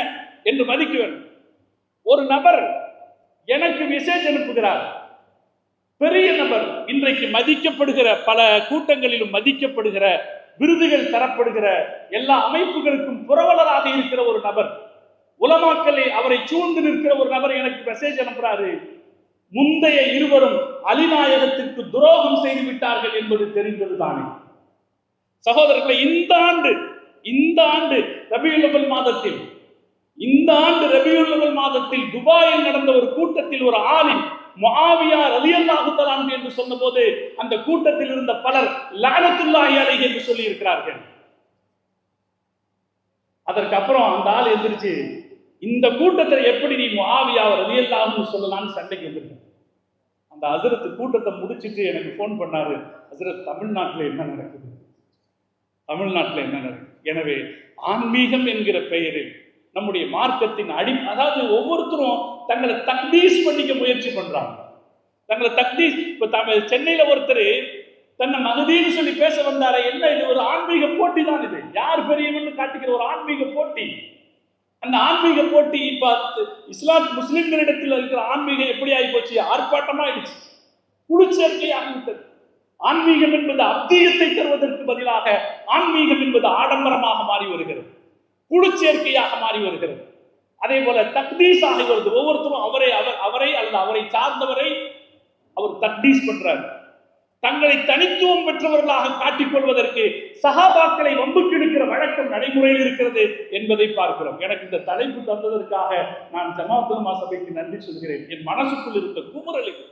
என்று மதிக்க வேண்டும். ஒரு நபர் எனக்கு மெசேஜ் அனுப்புகிறார். பெரிய நபர், இன்றைக்கு மதிக்கப்படுகிற, பல கூட்டங்களிலும் மதிக்கப்படுகிற, விருதுகள் தரப்படுகிற, எல்லா அமைப்புகளுக்கும் புரவலராக இருக்கிற ஒரு நபர், உலமாக்களை அவரை சூழ்ந்து நிற்கிற ஒரு நபர் எனக்கு மெசேஜ் அனுப்புறாரு. முந்தைய இருவரும் அலிநாயகத்திற்கு துரோகம் செய்து விட்டார்கள் என்பது தெரிந்தது தானே. சகோதரர்களை, இந்த ஆண்டு ரபியுல் அவல் மாதத்தில் துபாயில் நடந்த ஒரு கூட்டத்தில் ஒரு ஆலிம் முஆவியா ரலியல்லாஹு தஆலா என்று சொன்னபோது அந்த கூட்டத்தில் இருந்த பலர் லஅனத்துல்லாஹி அலைஹி என்று சொல்லி இருக்கிறார்கள். அதற்கு அப்புறம் அந்த ஆள் எந்திரிச்சு, இந்த கூட்டத்தில் எப்படி நீ முஆவியா ரலியல்லாஹு சொல்லலாம்னு சண்டைக்கு வந்திருக்க. அந்த ஹஜ்ரத் கூட்டத்தை முடிச்சிட்டு எனக்கு போன் பண்ணாரு, ஹஜ்ரத் தமிழ்நாட்டில் என்ன நடக்குது. எனவே ஆன்மீகம் என்கிற பெயரில் நம்முடைய மார்க்கத்தின் அதாவது ஒவ்வொருத்தரும் தங்களை தக்தீஸ் பண்ணிக்க முயற்சி பண்றாங்க. தங்களை தக்தீஸ். இப்ப சென்னையில ஒருத்தர் தன்னை மகதீன்னு சொல்லி பேச வந்தார. என்ன இது? ஒரு ஆன்மீக போட்டி தான் இது. யார் பெரியவன்னு காட்டுகிற ஒரு ஆன்மீக போட்டி. அந்த ஆன்மீக போட்டி இப்ப இஸ்லாம் முஸ்லிம்களிடத்தில் இருக்கிற ஆன்மீகம் எப்படி ஆகி போச்சு? ஆர்ப்பாட்டமா ஆயிடுச்சு, குழுச்சேர்க்கையாகிவிட்டது. ஆன்மீகம் என்பது அப்தீயத்தை தருவதற்கு பதிலாக ஆன்மீகம் என்பது ஆடம்பரமாக மாறி வருகிறது, குழுச்சேர்க்கையாக மாறி வருகிறது. அதே போல தக்தீஸ் ஆகி வருது. ஒவ்வொருத்தரும் அவரை அல்லது அவரை சார்ந்தவரை அவர் தக்தீஸ் பண்றார். தங்களை தனித்துவம் பெற்றவர்களாக காட்டிக்கொள்வதற்கு சஹாபாக்களை வம்புக்கு இழுக்கிற வழக்கம் நடைமுறையில் இருக்கிறது என்பதை பார்க்கிறோம். எனக்கு இந்த தலைப்பு தந்ததற்காக நான் ஜமாஅத் உலமா சபைக்கு நன்றி சொல்கிறேன். என் மனசுக்குள் இருந்த குமுறலுக்கு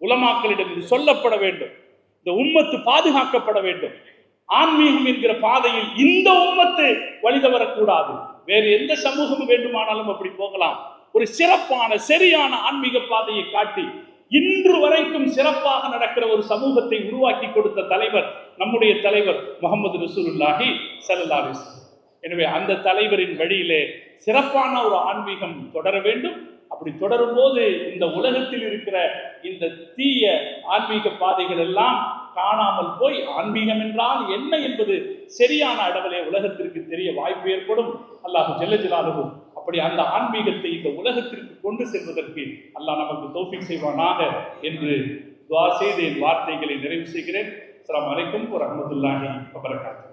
உலமாக்களிடம் இது சொல்லப்பட வேண்டும். இந்த உம்மத்து பாதுகாக்கப்பட வேண்டும். ஆன்மீகம் என்கிற பாதையில் இந்த உம்மத்து வழித வரக்கூடாது. வேறு எந்த சமூகம் வேண்டுமானாலும் அப்படி போகலாம். ஒரு சிறப்பான சரியான ஆன்மீக பாதையை காட்டி இன்று வரைக்கும் சிறப்பாக நடக்கிற ஒரு சமூகத்தை உருவாக்கி கொடுத்த தலைவர் நம்முடைய தலைவர் முஹம்மது ரசூலுல்லாஹி ஸல்லல்லாஹு அலைஹி வஸல்லம். எனவே அந்த தலைவரின் வழியிலே சிறப்பான ஒரு ஆன்மீகம் தொடர வேண்டும். அப்படி தொடரும் போது இந்த உலகத்தில் இருக்கிற இந்த தீய ஆன்மீக பாதைகள் எல்லாம் காணாமல் போய் ஆன்மீகம் என்றால் என்ன என்பது சரியான அளவிலே உலகத்திற்கு தெரிய வாய்ப்பு ஏற்படும். அல்லாஹ் ஜல்ல ஜலாலுஹு அப்படி அந்த ஆன்மீகத்தை இந்த உலகத்திற்கு கொண்டு செல்வதற்கு அல்லாஹ் நமக்கு தௌஃபீக் செய்வானாக என்று துஆ செய்து என் வார்த்தைகளை நிறைவு செய்கிறேன். அஸ்ஸலாமு அலைக்கும் வரஹ்மத்துல்லாஹி வபரகாத்துஹு.